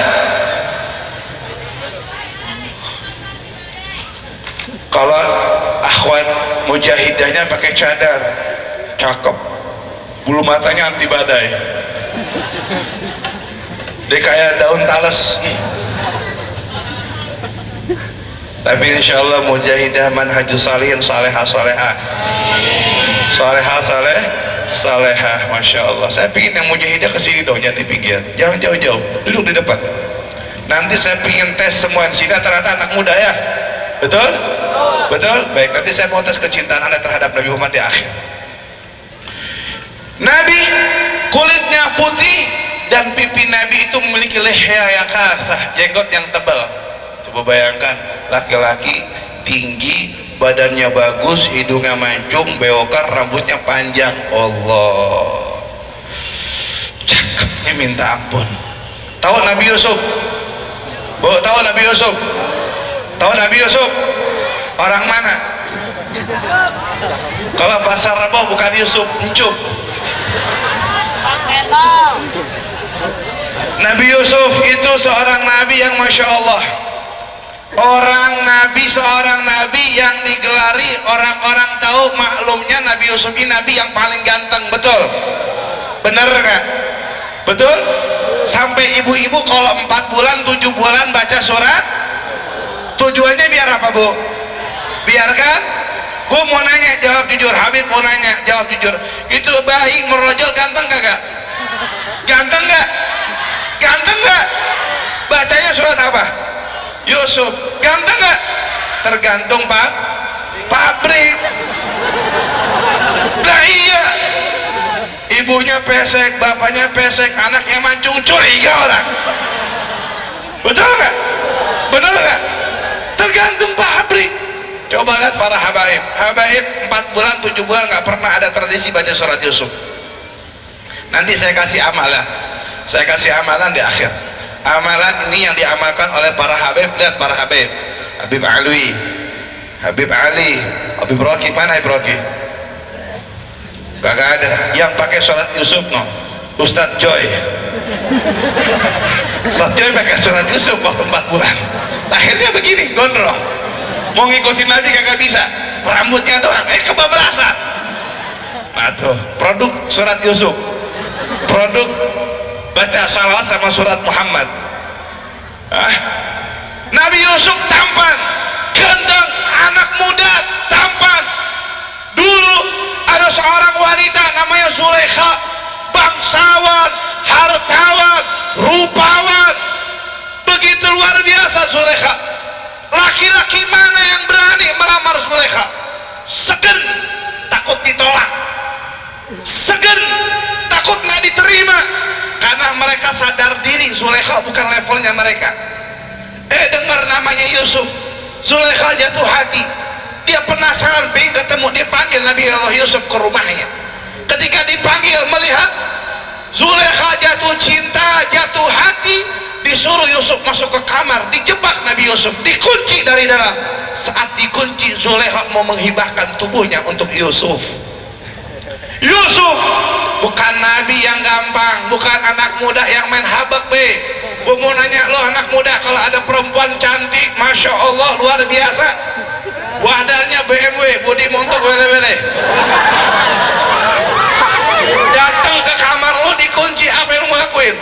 Kalau akhwat mujahidahnya pakai cadar, cakep, bulu matanya anti badai, dia kayak daun talas. Tapi insya Allah mujahidah manhajus salihin, salehah salehah, salehah salehah, masya Allah. Saya pingin yang mujahidah kesini dong, jangan di pinggir, jangan jauh-jauh, duduk di depan. Nanti saya pingin tes semua di sini ternyata anak muda ya, betul? Betul? Baik, nanti saya mau tes kecintaan Anda terhadap Nabi Muhammad di akhir. Nabi kulitnya putih dan pipi Nabi itu memiliki lihya yang kasah, jenggot yang tebal. Coba bayangkan, laki-laki tinggi, badannya bagus, hidungnya mancung, beokan, rambutnya panjang. Allah, cakepnya minta ampun. Tahu Nabi Yusuf? Tahu Nabi Yusuf? Tahu Nabi Yusuf? Orang mana? Kalau bahasa Rebo bukan Yusuf, Encup. Nabi Yusuf itu seorang nabi yang Masya Allah, seorang nabi yang digelari orang-orang tahu maklumnya Nabi Yusuf ini nabi yang paling ganteng. Betul? Bener gak? Betul? Sampai ibu-ibu kalau 4 bulan 7 bulan baca surat, tujuannya biar apa Bu? Biarkan Bu mau nanya jawab jujur, Habib mau nanya jawab jujur, itu bayi merojol ganteng kagak? Ganteng gak? Ganteng gak? Bacanya surat apa? Yusuf. Ganteng gak? Tergantung pabrik. Nah iya, ibunya pesek, bapaknya pesek, anaknya mancung, curiga orang. Betul gak? Benar gak? Tergantung pabrik. Coba lihat para habaib 4 bulan 7 bulan gak pernah ada tradisi baca surat Yusuf. Nanti saya kasih amalan di akhir. Amalan ini yang diamalkan oleh para habib. Lihat para habib, Habib Alwi, Habib Ali, Habib Rocky. Mana Habib Rocky? Gak ada yang pakai surat Yusuf. No, Ustadz Joy. Ustadz Joy pakai surat Yusuf waktu 4 bulan. Akhirnya begini, gondrong. Mau ngikutin Nabi kagak bisa, rambutnya doang, kebablasan. Nah tuh, produk surat Yusuf, produk baca salawat sama surat Muhammad. Nabi Yusuf tampan, ganteng, anak muda tampan. Dulu ada seorang wanita namanya Zulaikha, bangsawan, hartawan, rupawan, begitu luar biasa Zulaikha. Laki-laki mana yang berani melamar Zulaikha? Segen, takut ditolak. Segen, takut nggak diterima. Karena mereka sadar diri Zulaikha bukan levelnya mereka. Dengar namanya Yusuf, Zulaikha jatuh hati. Dia penasaran, pengen ketemu. Dia panggil Nabi Allah Yusuf ke rumahnya. Ketika dipanggil, melihat Zulaikha jatuh cinta, jatuh hati, disuruh Yusuf masuk ke kamar, dijebak Nabi Yusuf, dikunci dari dalam. Saat dikunci, Zulaikha mau menghibahkan tubuhnya untuk Yusuf. Yusuf bukan nabi yang gampang, bukan anak muda yang main habak be. Gue mau nanya lo anak muda, kalau ada perempuan cantik, Masya Allah luar biasa, wadahnya BMW, bodi montok wele-wele, datang ke kamar lo dikunci, apa yang mau lakuin?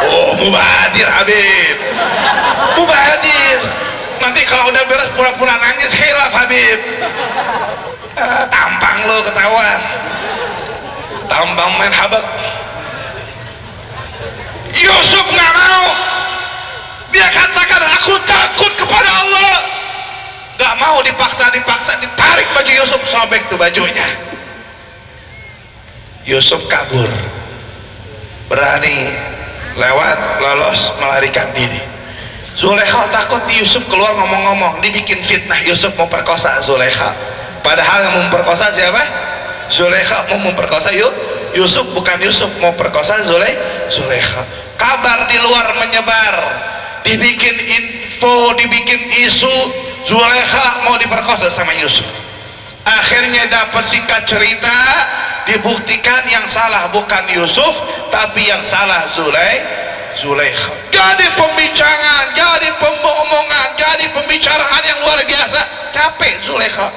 Oh, mubadir Habib, mubadir. Nanti kalau udah beres pura-pura nangis, khilaf Habib. Tampang lo ketahuan, tampang main habak. Yusuf nggak mau. Dia katakan aku takut kepada Allah. Nggak mau, dipaksa, ditarik baju Yusuf, sobek tuh bajunya. Yusuf kabur, berani lewat, lolos, melarikan diri. Zulaikha takut Yusuf keluar ngomong-ngomong, dibikin fitnah Yusuf mau perkosa Zulaikha. Padahal yang memperkosa siapa? Zulaikha mau memperkosa Yusuf, bukan Yusuf mau perkosa Zulaikha. Kabar di luar menyebar, dibikin info, dibikin isu, Zulaikha mau diperkosa sama Yusuf. Akhirnya dapat singkat cerita, dibuktikan yang salah bukan Yusuf, tapi yang salah Zulaikha. Jadi pembicaraan, jadi pembohongan, jadi pembicaraan yang luar biasa. Capek Zulaikha,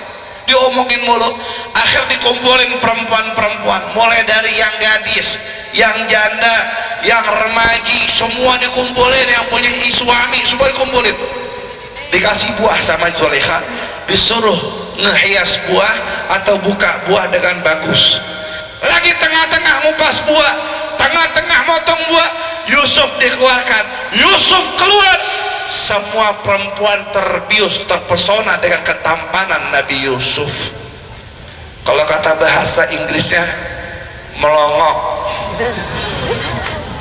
diomongin mulu. Akhir dikumpulin perempuan-perempuan, mulai dari yang gadis, yang janda, yang remaji, semua dikumpulin. Yang punya suami semua dikumpulin, dikasih buah sama Zulaikha, disuruh ngehias buah atau buka buah dengan bagus. Lagi tengah-tengah ngupas buah, tengah-tengah motong buah, Yusuf dikeluarkan. Yusuf keluar, semua perempuan terbius, terpesona dengan ketampanan Nabi Yusuf. Kalau kata bahasa Inggrisnya melongok,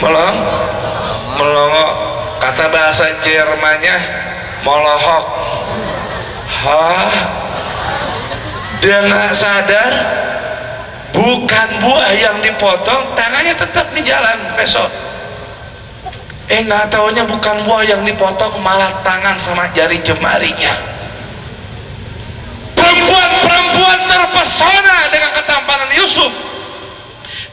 melongok. Kata bahasa Jermannya molohok. Dia nggak sadar, bukan buah yang dipotong, tangannya tetap di jalan besok. Nggak taunya bukan buah yang dipotong, malah tangan sama jari jemarinya. Perempuan terpesona dengan ketampanan Yusuf,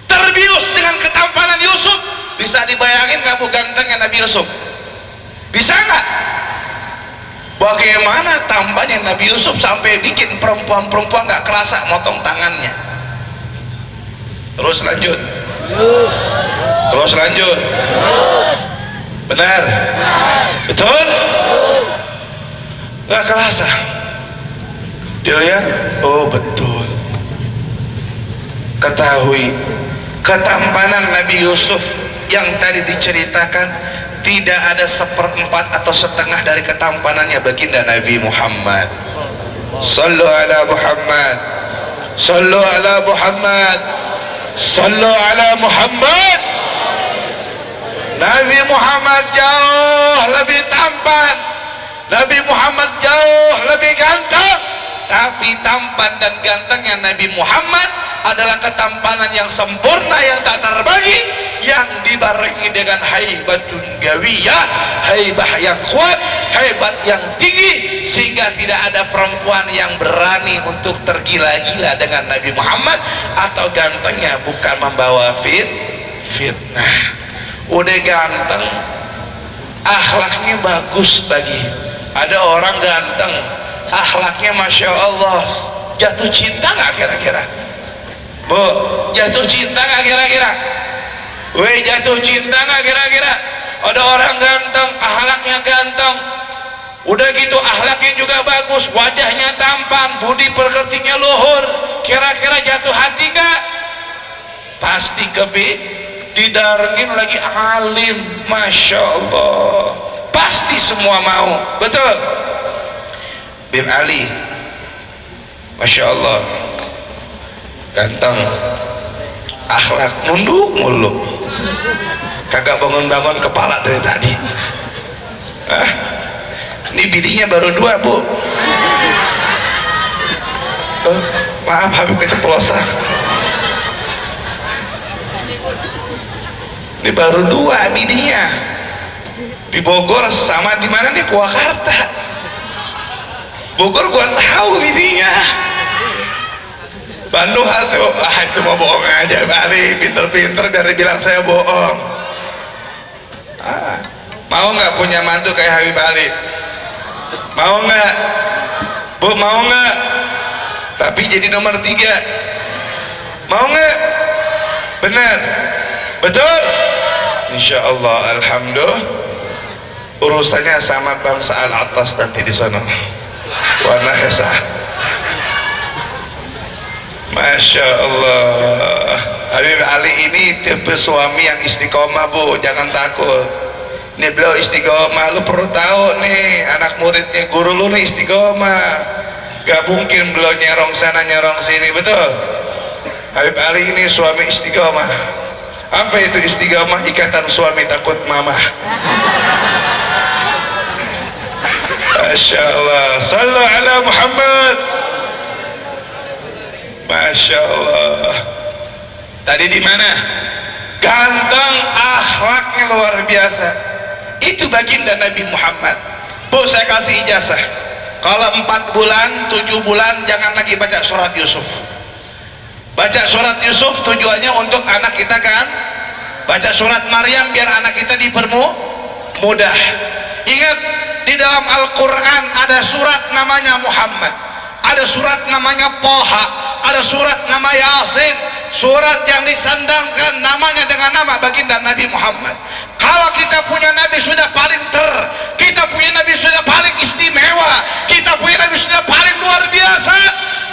terbius dengan ketampanan Yusuf. Bisa dibayangin nggak bu gantengnya Nabi Yusuf? Bisa nggak? Bagaimana tampannya Nabi Yusuf sampai bikin perempuan-perempuan nggak kerasa motong tangannya? Terus lanjut. Terus lanjut. Benar? Betul? Nggak kerasa. Dilihat, oh betul. Ketahui ketampanan Nabi Yusuf yang tadi diceritakan tidak ada seperempat atau setengah dari ketampanannya baginda Nabi Muhammad. Sallu ala Muhammad, sallu ala Muhammad, sallu ala Muhammad. Nabi Muhammad jauh lebih tampan, Nabi Muhammad jauh lebih ganteng, tapi tampan dan gantengnya Nabi Muhammad adalah ketampanan yang sempurna, yang tak terbagi, yang dibarengi dengan haibatun gawiyah, haibah yang kuat, hebat yang tinggi, sehingga tidak ada perempuan yang berani untuk tergila-gila dengan Nabi Muhammad. Atau gantengnya bukan membawa fitnah. Udah ganteng, akhlaknya bagus lagi. Ada orang ganteng, akhlaknya Masya Allah, jatuh cinta nggak kira-kira? Bu, jatuh cinta nggak kira-kira? Weh, jatuh cinta nggak kira-kira? Ada orang ganteng, akhlaknya ganteng, udah gitu akhlaknya juga bagus, wajahnya tampan, budi pekertinya luhur, kira-kira jatuh hati nggak? Pasti didarengin lagi alim, Masya Allah, pasti semua mau. Betul? Bim Ali, Masya Allah, ganteng, akhlak nunduk mulu, kagak bangun-bangun kepala dari tadi. Ini bidinya baru 2 bu. Maaf Habib keceplosan. Ini baru 2 bidinya. Di Bogor sama di mana nih? Purwakarta. Bogor gua tahu bidinya. Bandung tuh, itu mau bohong aja Bali, pinter-pinter dari bilang saya bohong. Mau nggak punya mantu kayak Habib Ali? Mau nggak? Bu, mau nggak? Tapi jadi nomor 3. Mau nggak? Benar? Betul? Insya Allah, alhamdulillah. Urusannya sama bangsa Al-Atas nanti di sana. Warna Hesa. Masya Allah, Habib Ali ini tipe suami yang istiqomah bu, jangan takut. Ini beliau istiqomah, lu perlu tahu nih, anak muridnya guru lu nih istiqomah. Gak mungkin beliau nyerong sana nyerong sini, betul? Habib Ali ini suami istiqomah. Apa itu istiqomah? Ikatan suami takut mama. Masya Allah, sallu ala Muhammad. Masya Allah. Tadi di mana? Ganteng, akhlaknya luar biasa. Itu baginda Nabi Muhammad. Bu, saya kasih ijazah. Kalau 4 bulan, 7 bulan jangan lagi baca surat Yusuf. Baca surat Yusuf tujuannya untuk anak kita kan? Baca surat Maryam biar anak kita dipermudah. Ingat, di dalam Al-Quran ada surat namanya Muhammad, ada surat namanya Toha, ada surat nama Yasin, surat yang disandangkan namanya dengan nama baginda Nabi Muhammad. Kalau kita punya Nabi sudah paling kita punya Nabi sudah paling istimewa, kita punya Nabi sudah paling luar biasa.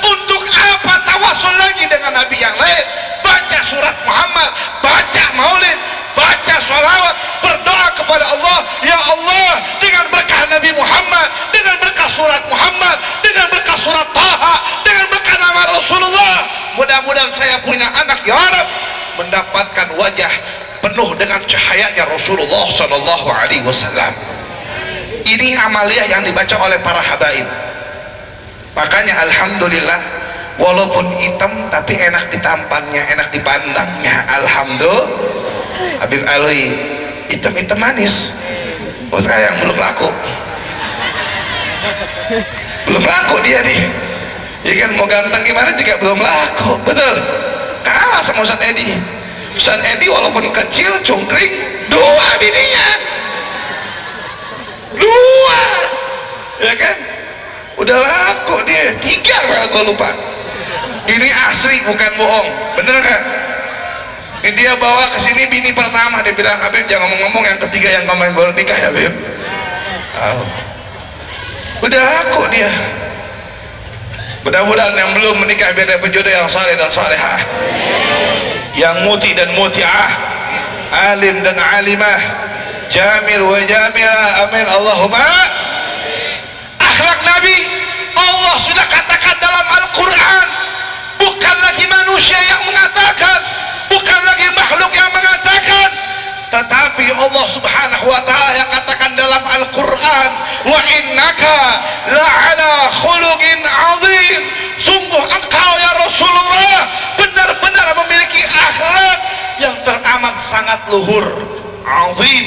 Untuk apa tawasul lagi dengan Nabi yang lain? Baca surat Muhammad, baca maulid, baca sholawat, berdoa kepada Allah. Ya Allah, dengan berkah Nabi Muhammad, dengan berkah surat Muhammad, dengan berkah surat Taha, dengan berkah nama Rasulullah, mudah-mudahan saya punya anak ya Rabb mendapatkan wajah penuh dengan cahayanya Rasulullah Sallallahu Alaihi Wasallam. Ini amaliyah yang dibaca oleh para habaib. Makanya alhamdulillah, walaupun hitam tapi enak ditampannya, enak dipandangnya. Alhamdulillah. Habib Ali hitam-hitam manis. Oh, sayang belum laku. Belum laku dia nih. Ya kan, mau ganteng gimana juga belum laku. Betul. Kalah sama Ustaz Edi. Ustaz Edi walaupun kecil cungkring 2 bininya, 2 ya kan, udah laku dia 3 kalau gua lupa. Ini asli bukan bohong, bener gak? Ini dia bawa ke sini bini pertama, dia bilang, Habib jangan ngomong yang ketiga yang kemarin baru nikah ya Habib. Udah laku dia. Mudah-mudahan yang belum menikah biar dapat jodoh yang saleh dan salehah, yang muti dan mutiah, alim dan alimah, jamil wa jamilah, amin Allahumma. Akhlak Nabi Allah sudah katakan dalam Al-Quran, bukan lagi manusia yang mengatakan, bukan lagi makhluk yang mengatakan, tetapi Allah subhanahu wa ta'ala yang katakan dalam Al-Quran, wa innaka la'ala khuluqin azim, sungguh engkau ya Rasulullah benar-benar memiliki akhlak yang teramat sangat luhur, azim.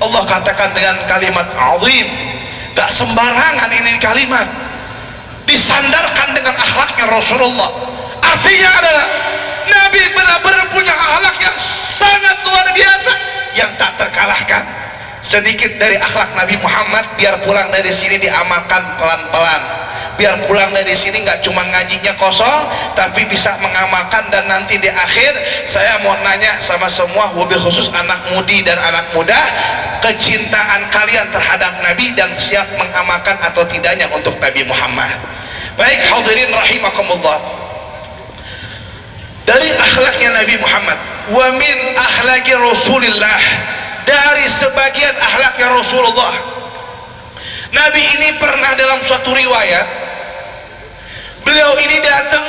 Allah katakan dengan kalimat azim, tak sembarangan ini kalimat, disandarkan dengan akhlaknya Rasulullah. Artinya adalah Nabi benar-benar punya akhlak yang sangat luar biasa, yang tak terkalahkan. Sedikit dari akhlak Nabi Muhammad, biar pulang dari sini diamalkan pelan-pelan, biar pulang dari sini nggak cuma ngajinya kosong, tapi bisa mengamalkan. Dan nanti di akhir saya mau nanya sama semua, wabil khusus anak mudi dan anak muda, kecintaan kalian terhadap Nabi dan siap mengamalkan atau tidaknya untuk Nabi Muhammad. Baik hadirin rahimakumullah, dari akhlaknya Nabi Muhammad, wa min akhlaki Rasulillah, dari sebagian akhlaknya Rasulullah, Nabi ini pernah dalam suatu riwayat, beliau ini datang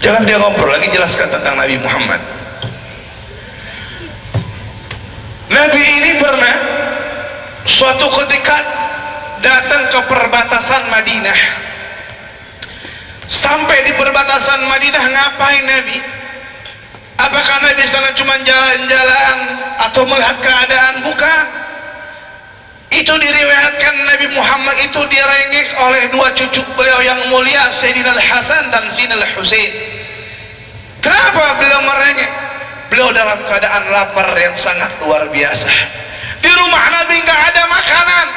jangan dia ngobrol lagi, jelaskan tentang Nabi Muhammad. Nabi ini pernah suatu ketika datang ke perbatasan Madinah. Sampai di perbatasan Madinah, ngapain Nabi? Apakah Nabi sana cuma jalan-jalan atau melihat keadaan? Bukan. Itu diriwayatkan Nabi Muhammad itu direngek oleh 2 cucu beliau yang mulia, Sayyidina Al-Hasan dan Sayyidina Al-Husain. Kenapa beliau merengek? Beliau dalam keadaan lapar yang sangat luar biasa. Di rumah Nabi nggak ada makanan,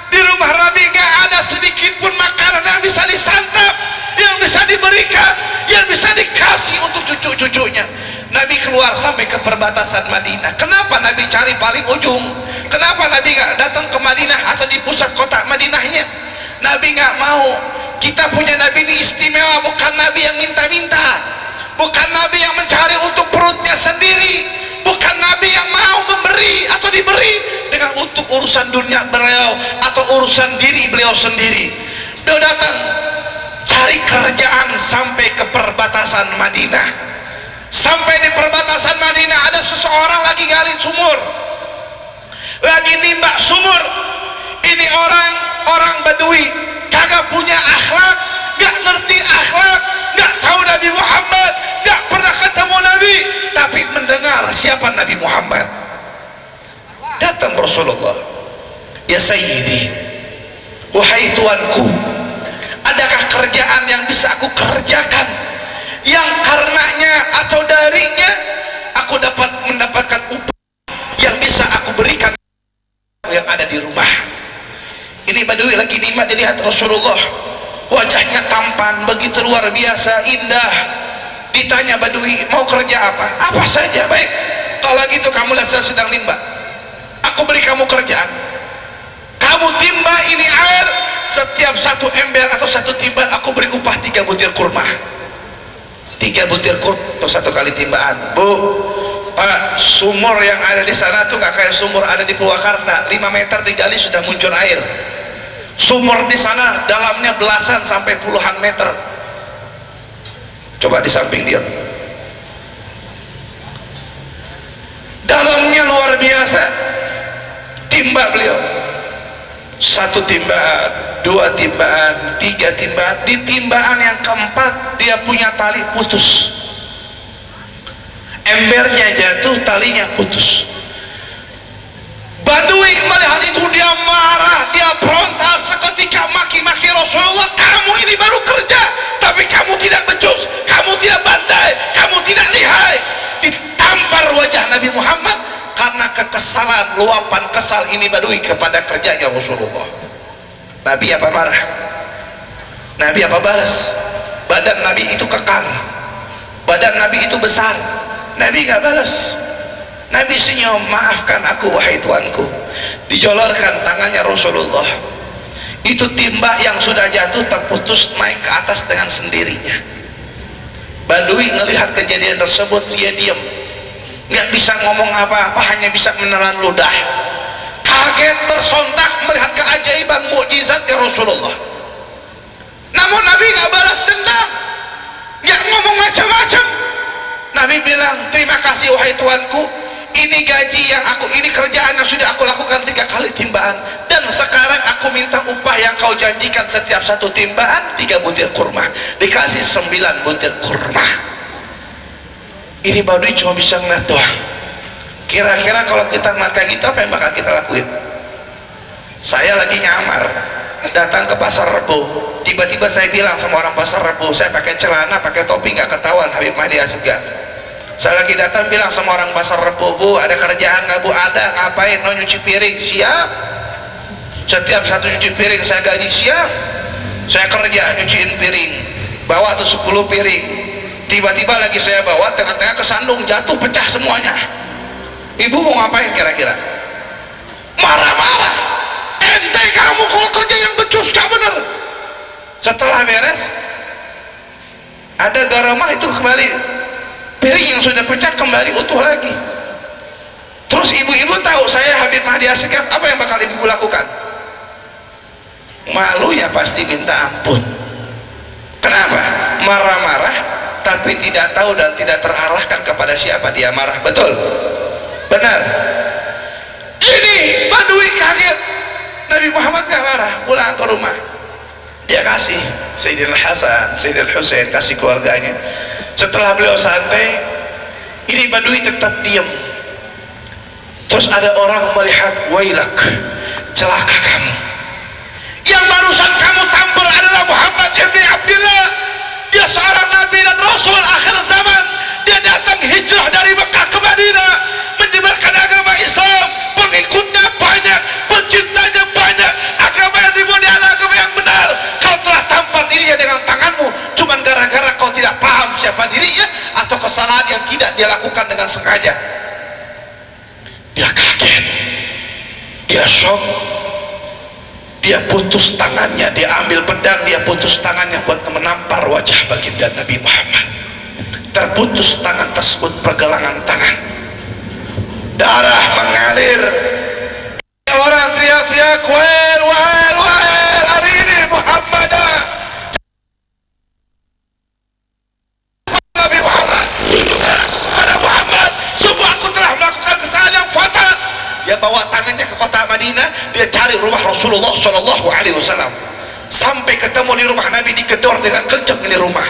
di rumah Nabi nggak ada sedikit pun makanan yang bisa disantap, yang bisa diberikan, yang bisa dikasih untuk cucu-cucunya. Nabi keluar sampai ke perbatasan Madinah. Kenapa Nabi cari paling ujung? Kenapa Nabi nggak datang ke Madinah atau di pusat kota Madinahnya? Nabi nggak mau. Kita punya Nabi ini istimewa, bukan Nabi yang minta-minta, bukan Nabi yang mencari untuk perutnya sendiri, bukan Nabi yang mau memberi atau diberi dengan untuk urusan dunia beliau atau urusan diri beliau sendiri. Beliau datang cari kerjaan sampai ke perbatasan Madinah. Sampai di perbatasan Madinah ada seseorang lagi gali sumur, lagi nimba sumur. Ini orang Badui, kagak punya akhlak, gak ngerti akhlak, gak tahu Nabi Muhammad, gak pernah ketemu Nabi, tapi mendengar siapa Nabi Muhammad. Datang Rasulullah, ya Sayyidi, wahai tuanku, adakah kerjaan yang bisa aku kerjakan yang karenanya atau darinya aku dapat mendapatkan upah yang bisa aku berikan yang ada di rumah? Ini Badui lagi nikmat dilihat Rasulullah, wajahnya tampan begitu luar biasa indah. Ditanya Badui, mau kerja apa? Apa saja. Baik, kalau gitu kamu lihat saya sedang nimba, aku beri kamu kerjaan, kamu timba ini air, setiap 1 ember atau 1 timban aku beri upah 3 butir kurma. 3 butir kurma atau 1 kali timbaan. Bu, Pak, sumur yang ada di sana tuh gak kayak sumur ada di Purwakarta. 5 meter digali sudah muncul air. Sumur di sana dalamnya belasan sampai puluhan meter. Coba di samping dia, dalamnya luar biasa. Timba beliau, 1 timbaan, 2 timbaan, 3 timbaan. Di timbaan yang keempat dia punya tali putus, embernya jatuh, talinya putus. Badui melihat itu dia marah, dia frontal, seketika maki-maki Rasulullah, kamu ini baru kerja tapi kamu tidak becus, kamu tidak bandai, kamu tidak lihai. Ditampar wajah Nabi Muhammad karena kekesalan, luapan kesal ini Badui kepada kerjanya Rasulullah. Nabi apa marah? Nabi apa balas? Badan Nabi itu kekar, badan Nabi itu besar. Nabi nggak balas. Nabi senyum, maafkan aku wahai tuanku. Dijolorkan tangannya Rasulullah. Itu timba yang sudah jatuh terputus naik ke atas dengan sendirinya. Badui melihat kejadian tersebut, dia diam, nggak bisa ngomong apa-apa, hanya bisa menelan ludah. Kaget tersontak melihat keajaiban mukjizatnya Rasulullah. Namun Nabi nggak balas dendam, nggak ngomong macam-macam. Nabi bilang, terima kasih wahai tuanku, ini gaji yang ini kerjaan yang sudah aku lakukan 3 kali timbaan, dan sekarang aku minta upah yang kau janjikan setiap satu timbaan 3 butir kurma. Dikasih 9 butir kurma. Ini Badui cuma bisa ngeliat doang. Kira-kira kalau kita ngeliat kayak gitu, apa yang bakal kita lakuin? Saya lagi nyamar datang ke pasar Rebo, tiba-tiba saya bilang sama orang pasar Rebo, saya pakai celana, pakai topi, nggak ketahuan Habib Mahdi Asegaf. Saya lagi datang bilang sama orang pasar Rebo, Bu, ada kerjaan nggak Bu? Ada. Ngapain? No, nyuci piring. Siap. Setiap satu cuci piring saya gaji. Siap. Saya kerja nyuciin piring, bawa tuh 10 piring. Tiba-tiba lagi saya bawa, tengah-tengah kesandung, jatuh, pecah semuanya. Ibu mau ngapain kira-kira? Marah-marah. Ente kamu kalau kerja yang becus gak bener. Setelah beres, ada garamah itu kembali, piring yang sudah pecah kembali utuh lagi. Terus ibu-ibu tahu saya Habib Mahdi Asegaf, apa yang bakal ibu lakukan? Malu ya pasti minta ampun. Kenapa? Marah-marah tapi tidak tahu dan tidak terarahkan kepada siapa dia marah. Betul? Benar. Ini Badui kaget. Nabi Muhammad gak marah, pulang ke rumah. Dia kasih Sayyidina Hasan, Sayyidina Husain, kasih keluarganya. Setelah beliau santai, ini Badui tetap diam. Terus ada orang melihat, wailak, celaka kamu, yang barusan kamu tampar adalah Muhammad ibn Abdullah. Dia seorang nabi dan rasul akhir zaman. Dia datang hijrah dari Mekah ke Madinah, menyebarkan agama Islam, pengikutnya banyak, pencintanya banyak, agama yang dimulai adalah agama yang benar. Kau telah tampar dirinya dengan tanganmu cuman gara-gara kau tidak paham siapa dirinya atau kesalahan yang tidak dia lakukan dengan sengaja. Dia kaget, dia shock, dia putus tangannya, dia ambil pedang, dia putus tangannya buat menampar wajah baginda Nabi Muhammad. Terputus tangan tersebut, pergelangan tangan, darah mengalir. Orang teriak-teriak, wail, wail, wail, hari ini Muhammad, Nabi Muhammad, ada Muhammad, semua aku telah melakukan kesalahan yang fatal. Dia bawa tangannya ke kota Madinah, dia cari rumah Rasulullah SAW. Sampai ketemu di rumah Nabi, digedor dengan kencang ini rumah.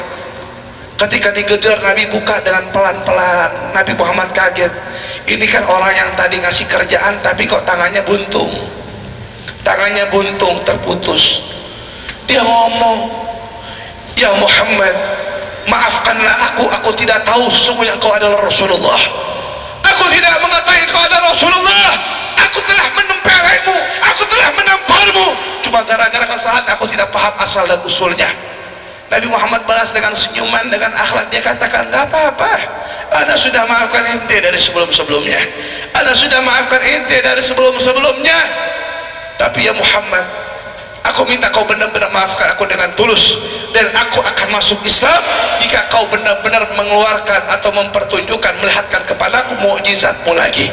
Ketika digedor, Nabi buka dengan pelan-pelan. Nabi Muhammad kaget. Ini kan orang yang tadi ngasih kerjaan, tapi kok tangannya buntung. Tangannya buntung, terputus. Dia ngomong, ya Muhammad, maafkanlah aku tidak tahu sesungguhnya engkau adalah Rasulullah. Aku tidak mengetahui engkau adalah Rasulullah. Aku telah menempelemu, aku telah menamparmu. Cuma gara-gara kesalahan aku tidak paham asal dan usulnya. Nabi Muhammad balas dengan senyuman, dengan akhlak. Dia katakan, gak apa-apa, Ana sudah maafkan ente dari sebelum-sebelumnya, Ana sudah maafkan ente dari sebelum-sebelumnya. Tapi ya Muhammad, aku minta kau benar-benar maafkan aku dengan tulus, dan aku akan masuk Islam jika kau benar-benar mengeluarkan atau mempertunjukkan, melihatkan kepadaku mukjizatmu lagi.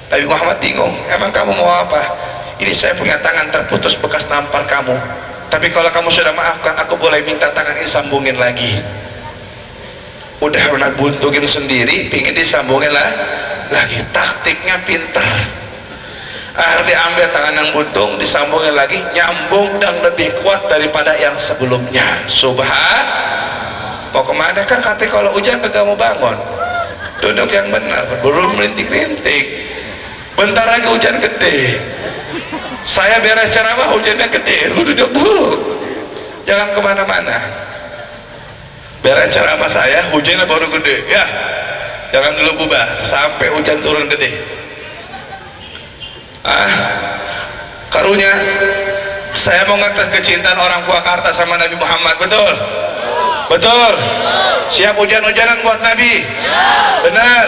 Nabi Muhammad bingung, emang kamu mau apa? Ini saya punya tangan terputus bekas nampar kamu, tapi kalau kamu sudah maafkan, aku boleh minta tangan ini sambungin lagi. Udah pernah buntungin sendiri, pingin disambungin lagi. Taktiknya pinter. Akhirnya diambil tangan yang buntung, disambungin lagi, nyambung dan lebih kuat daripada yang sebelumnya. Subhan. Mau kemana? Kan katanya kalau hujan kagak mau bangun, duduk yang benar, belum melintik-lintik. Bentar lagi hujan gede, saya beres ceramah hujannya gede, lu duduk dulu, jangan kemana-mana. Beres ceramah saya, hujannya baru gede ya. Jangan dulu bubar sampai hujan turun gede. Karunya saya mau ngetes kecintaan orang Purwakarta sama Nabi Muhammad. Betul? Betul? Siap hujan-hujanan buat Nabi? Benar?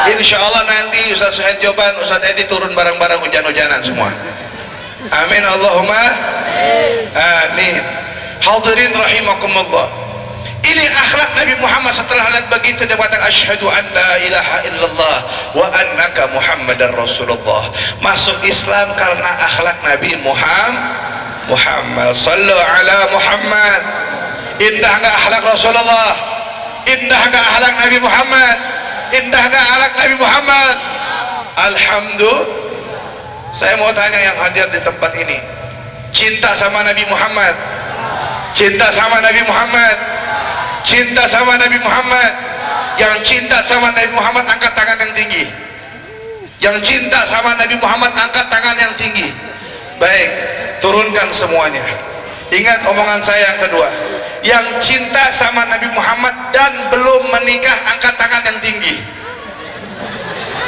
Insya Allah nanti Ustaz Suhaid Joban, Ustaz Edi turun bareng-bareng hujan-hujanan semua. Amin Allahumma amin. Hadirin rahimakumullah, ini akhlak Nabi Muhammad. Setelah lihat begitu dia katakan asyhadu an la ilaha illallah wa annaka Muhammadar Rasulullah. Masuk Islam karena akhlak Nabi Muhammad. Sallu ala Muhammad. Indah enggak akhlak Rasulullah? Indah enggak akhlak Nabi Muhammad? Indah enggak akhlak Nabi Muhammad? Alhamdulillah. Saya mau tanya yang hadir di tempat ini, cinta sama Nabi Muhammad? Cinta sama Nabi Muhammad? Cinta sama Nabi Muhammad? Yang cinta sama Nabi Muhammad angkat tangan yang tinggi. Yang cinta sama Nabi Muhammad angkat tangan yang tinggi. Baik, turunkan semuanya. Ingat omongan saya yang kedua. Yang cinta sama Nabi Muhammad dan belum menikah angkat tangan yang tinggi.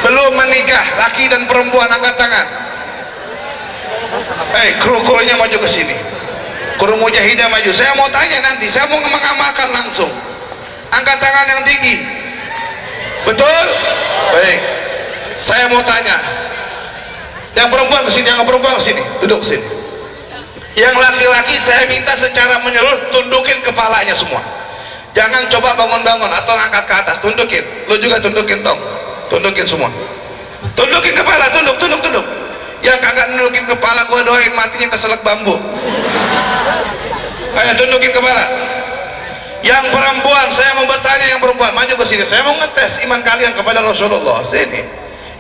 Belum menikah, laki dan perempuan angkat tangan. Kru-krunya maju ke sini. Kru mujahidah maju. Saya mau tanya nanti, saya mau mengamalkan langsung. Angkat tangan yang tinggi. Betul? Baik. Saya mau tanya. Yang perempuan ke sini, yang perempuan ke sini. Duduk ke sini. Yang laki-laki saya minta secara menyeluruh tundukin kepalanya semua. Jangan coba bangun-bangun atau angkat ke atas, tundukin. Lu juga tundukin dong. Tundukin semua. Tundukin kepala, tunduk. Yang kagak nundukin kepala gua doain matinya keselak bambu. Ayo tundukin kepala. Yang perempuan, saya mau bertanya yang perempuan, maju ke sini. Saya mau ngetes iman kalian kepada Rasulullah. Sini.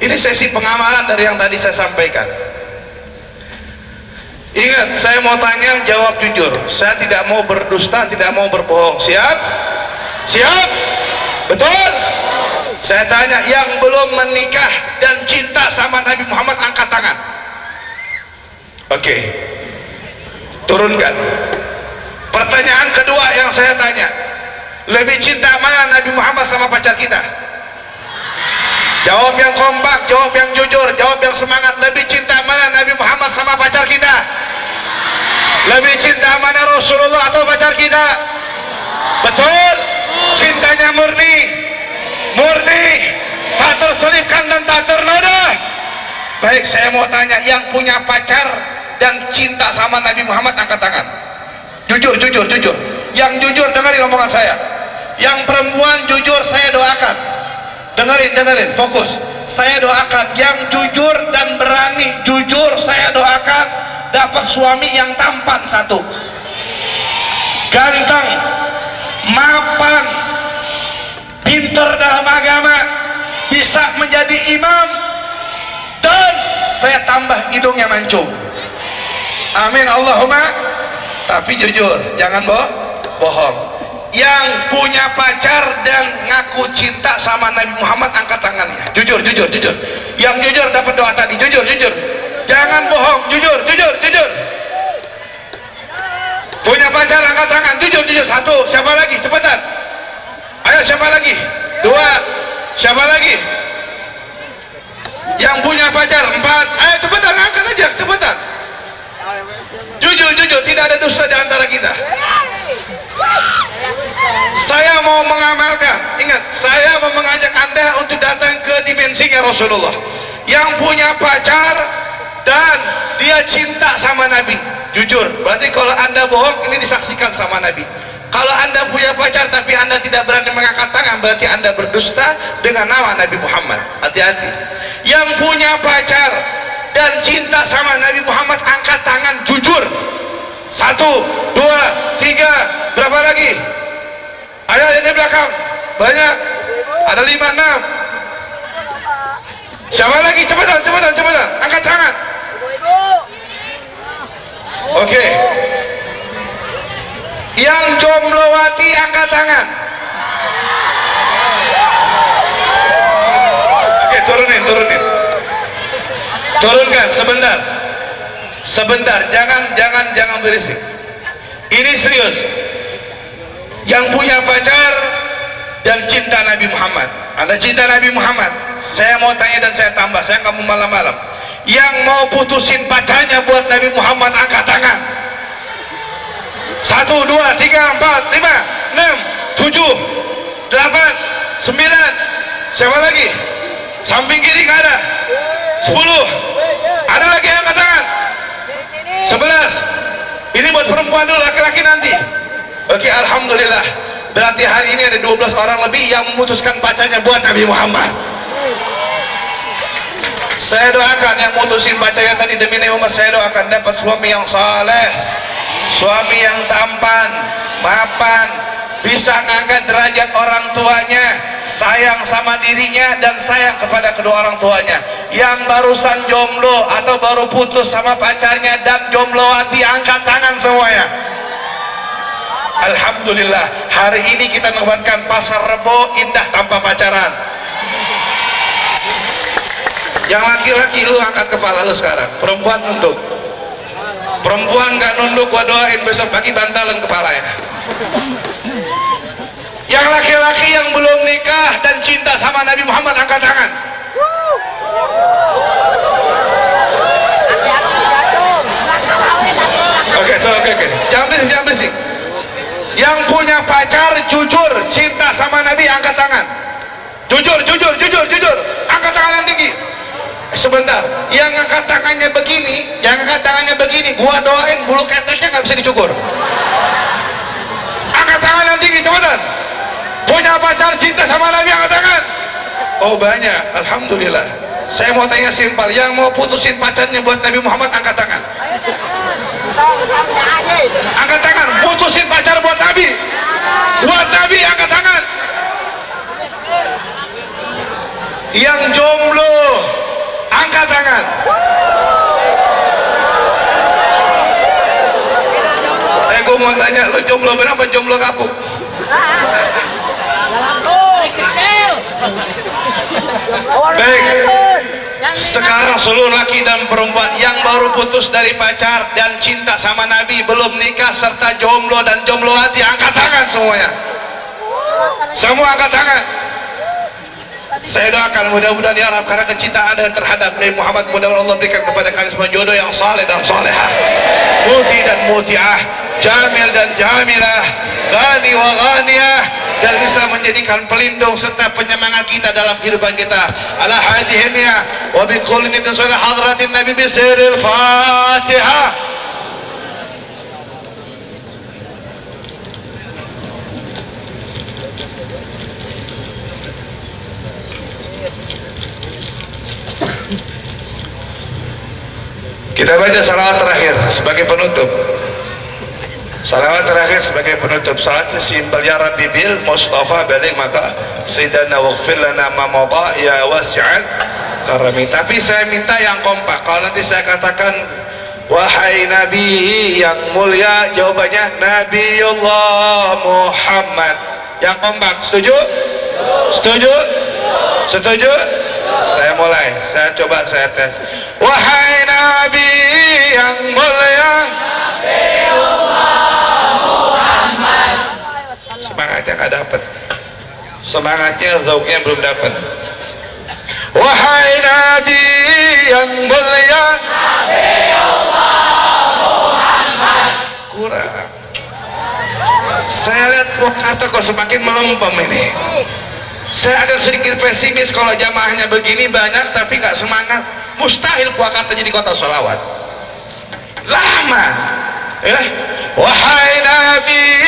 Ini sesi pengamalan dari yang tadi saya sampaikan. Ingat, saya mau tanya, jawab jujur. Saya tidak mau berdusta, tidak mau berbohong. Siap? Siap? Betul? Saya tanya, yang belum menikah dan cinta sama Nabi Muhammad angkat tangan. Oke. Turunkan. Pertanyaan kedua yang saya tanya, lebih cinta mana Nabi Muhammad sama pacar kita? Jawab yang kompak, jawab yang jujur, jawab yang semangat. Lebih cinta mana Nabi Muhammad sama pacar kita? Lebih cinta mana Rasulullah atau pacar kita? Betul? Cintanya murni, tak terselipkan dan tak ternoda. Baik, saya mau tanya, yang punya pacar dan cinta sama Nabi Muhammad angkat tangan. Jujur. Yang jujur dengerin omongan saya. Yang perempuan jujur saya doakan. Dengerin, fokus. Saya doakan yang jujur dan berani jujur, saya doakan dapat suami yang tampan satu, ganteng, mapan, pinter dalam agama, bisa menjadi imam, dan saya tambah hidungnya mancung. Amin Allahumma. Tapi jujur, jangan bohong. Yang punya pacar dan ngaku cinta sama Nabi Muhammad angkat tangannya. Jujur. Yang jujur dapat doa tadi. Jujur. Jangan bohong. Jujur. Punya pacar angkat tangan. Jujur. Satu. Siapa lagi? Cepetan. Ayo, siapa lagi? Dua. Siapa lagi? Yang punya pacar. Empat. Ayo cepetan, angkat aja. Cepetan. Jujur. Tidak ada dusta di antara kita. Saya mau mengamalkan. Ingat, saya mau mengajak Anda untuk datang ke dimensinya Rasulullah. Yang punya pacar dan dia cinta sama Nabi. Jujur. Berarti kalau Anda bohong, ini disaksikan sama Nabi. Kalau Anda punya pacar tapi Anda tidak berani mengangkat tangan, berarti Anda berdusta dengan nama Nabi Muhammad. Hati-hati. Yang punya pacar dan cinta sama Nabi Muhammad angkat tangan, jujur. 1, 2, 3. Berapa lagi? Ayo ini belakang. Banyak. Ada 5, 6. Siapa lagi? Cepetan. Angkat tangan. Oke. Yang jomblowati angkat tangan. Oke, turunin. Turunkan sebentar. Jangan berisik. Ini serius. yang punya pacar dan cinta Nabi Muhammad. Anda cinta Nabi Muhammad, saya mau tanya dan saya tambah, saya nggak mau malam-malam. Yang mau putusin pacarnya buat Nabi Muhammad angkat tangan. 1, 2, 3, 4, 5, 6, 7, 8, 9. Siapa lagi? Samping kiri nggak ada. 10. Ada lagi yang angkat tangan? 11. Ini buat perempuan dulu, laki-laki nanti. Oke, alhamdulillah. Berarti hari ini ada 12 orang lebih yang memutuskan pacarnya buat Nabi Muhammad. Saya doakan yang mutusin pacarnya tadi demi Nabi Muhammad, saya doakan dapat suami yang saleh, suami yang tampan, mapan, bisa ngangkat derajat orang tuanya, sayang sama dirinya dan sayang kepada kedua orang tuanya. Yang barusan jomblo atau baru putus sama pacarnya dan jomblowati, angkat tangan semuanya. Alhamdulillah, hari ini kita nobatkan Pasar Rebo indah tanpa pacaran. Yang laki-laki lu angkat kepala lu sekarang, perempuan nunduk. Perempuan gak nunduk, gua doain besok pagi bantalan kepalanya. Yang laki-laki yang belum nikah dan cinta sama Nabi Muhammad angkat tangan. Oke, jangan berisik. Yang punya pacar jujur cinta sama Nabi angkat tangan. Jujur, angkat tangan yang tinggi. Sebentar, yang angkat tangannya begini, gua doain bulu keteknya nggak bisa dicukur. Angkat tangan yang tinggi, cepetan. Punya pacar cinta sama Nabi angkat tangan. Oh banyak, alhamdulillah. Saya mau tanya simpel, yang mau putusin pacarnya buat Nabi Muhammad angkat tangan. Angkat tangan, putusin pacar buat Nabi. Buat Nabi angkat tangan. Yang jomblo angkat tangan. Gue mau tanya, lo jomblo berapa, jomblo kapuk? Baik, sekarang seluruh laki dan perempuan yang baru putus dari pacar dan cinta sama Nabi, belum nikah serta jomblo dan jomblo hati, angkat tangan semuanya. Semua angkat tangan. Saya doakan mudah-mudahan ya Rabb, karena kecintaan Anda terhadap Nabi Muhammad, mudah-mudahan Allah berikan kepada kalian semua jodoh yang saleh dan salehah, muti dan mutiah, jamil dan jamilah, ghani wa ghaniyah, dan bisa menjadikan pelindung serta penyemangat kita dalam kehidupan kita. Ala hadihimnya wa bi kulli nitin salih hadratin Nabi bi sirril Fatihah. Kita baca salawat terakhir sebagai penutup. Salawat terakhir sebagai penutup. Salat simpel, ya Rabbi bil Mustafa balik maka Sayyidana waghfir lana ma madha ya wasi'al karami. Tapi saya minta yang kompak. Kalau nanti saya katakan wahai Nabi yang mulia, jawabannya Nabiullah Muhammad. Yang kompak. Setuju? Setuju? Setuju? Saya mulai. Saya coba, saya tes. Wahai Nabi yang mulia, semangatnya nggak dapat, semangatnya zauknya belum dapat. Wahai Nabi yang mulia, kurang. Saya lihat kata kok semakin melempem ini. Saya agak sedikit pesimis kalau jamaahnya begini banyak tapi nggak semangat. Mustahil Purwakarta jadi kota sholawat. Lama ya. Wahai Nabi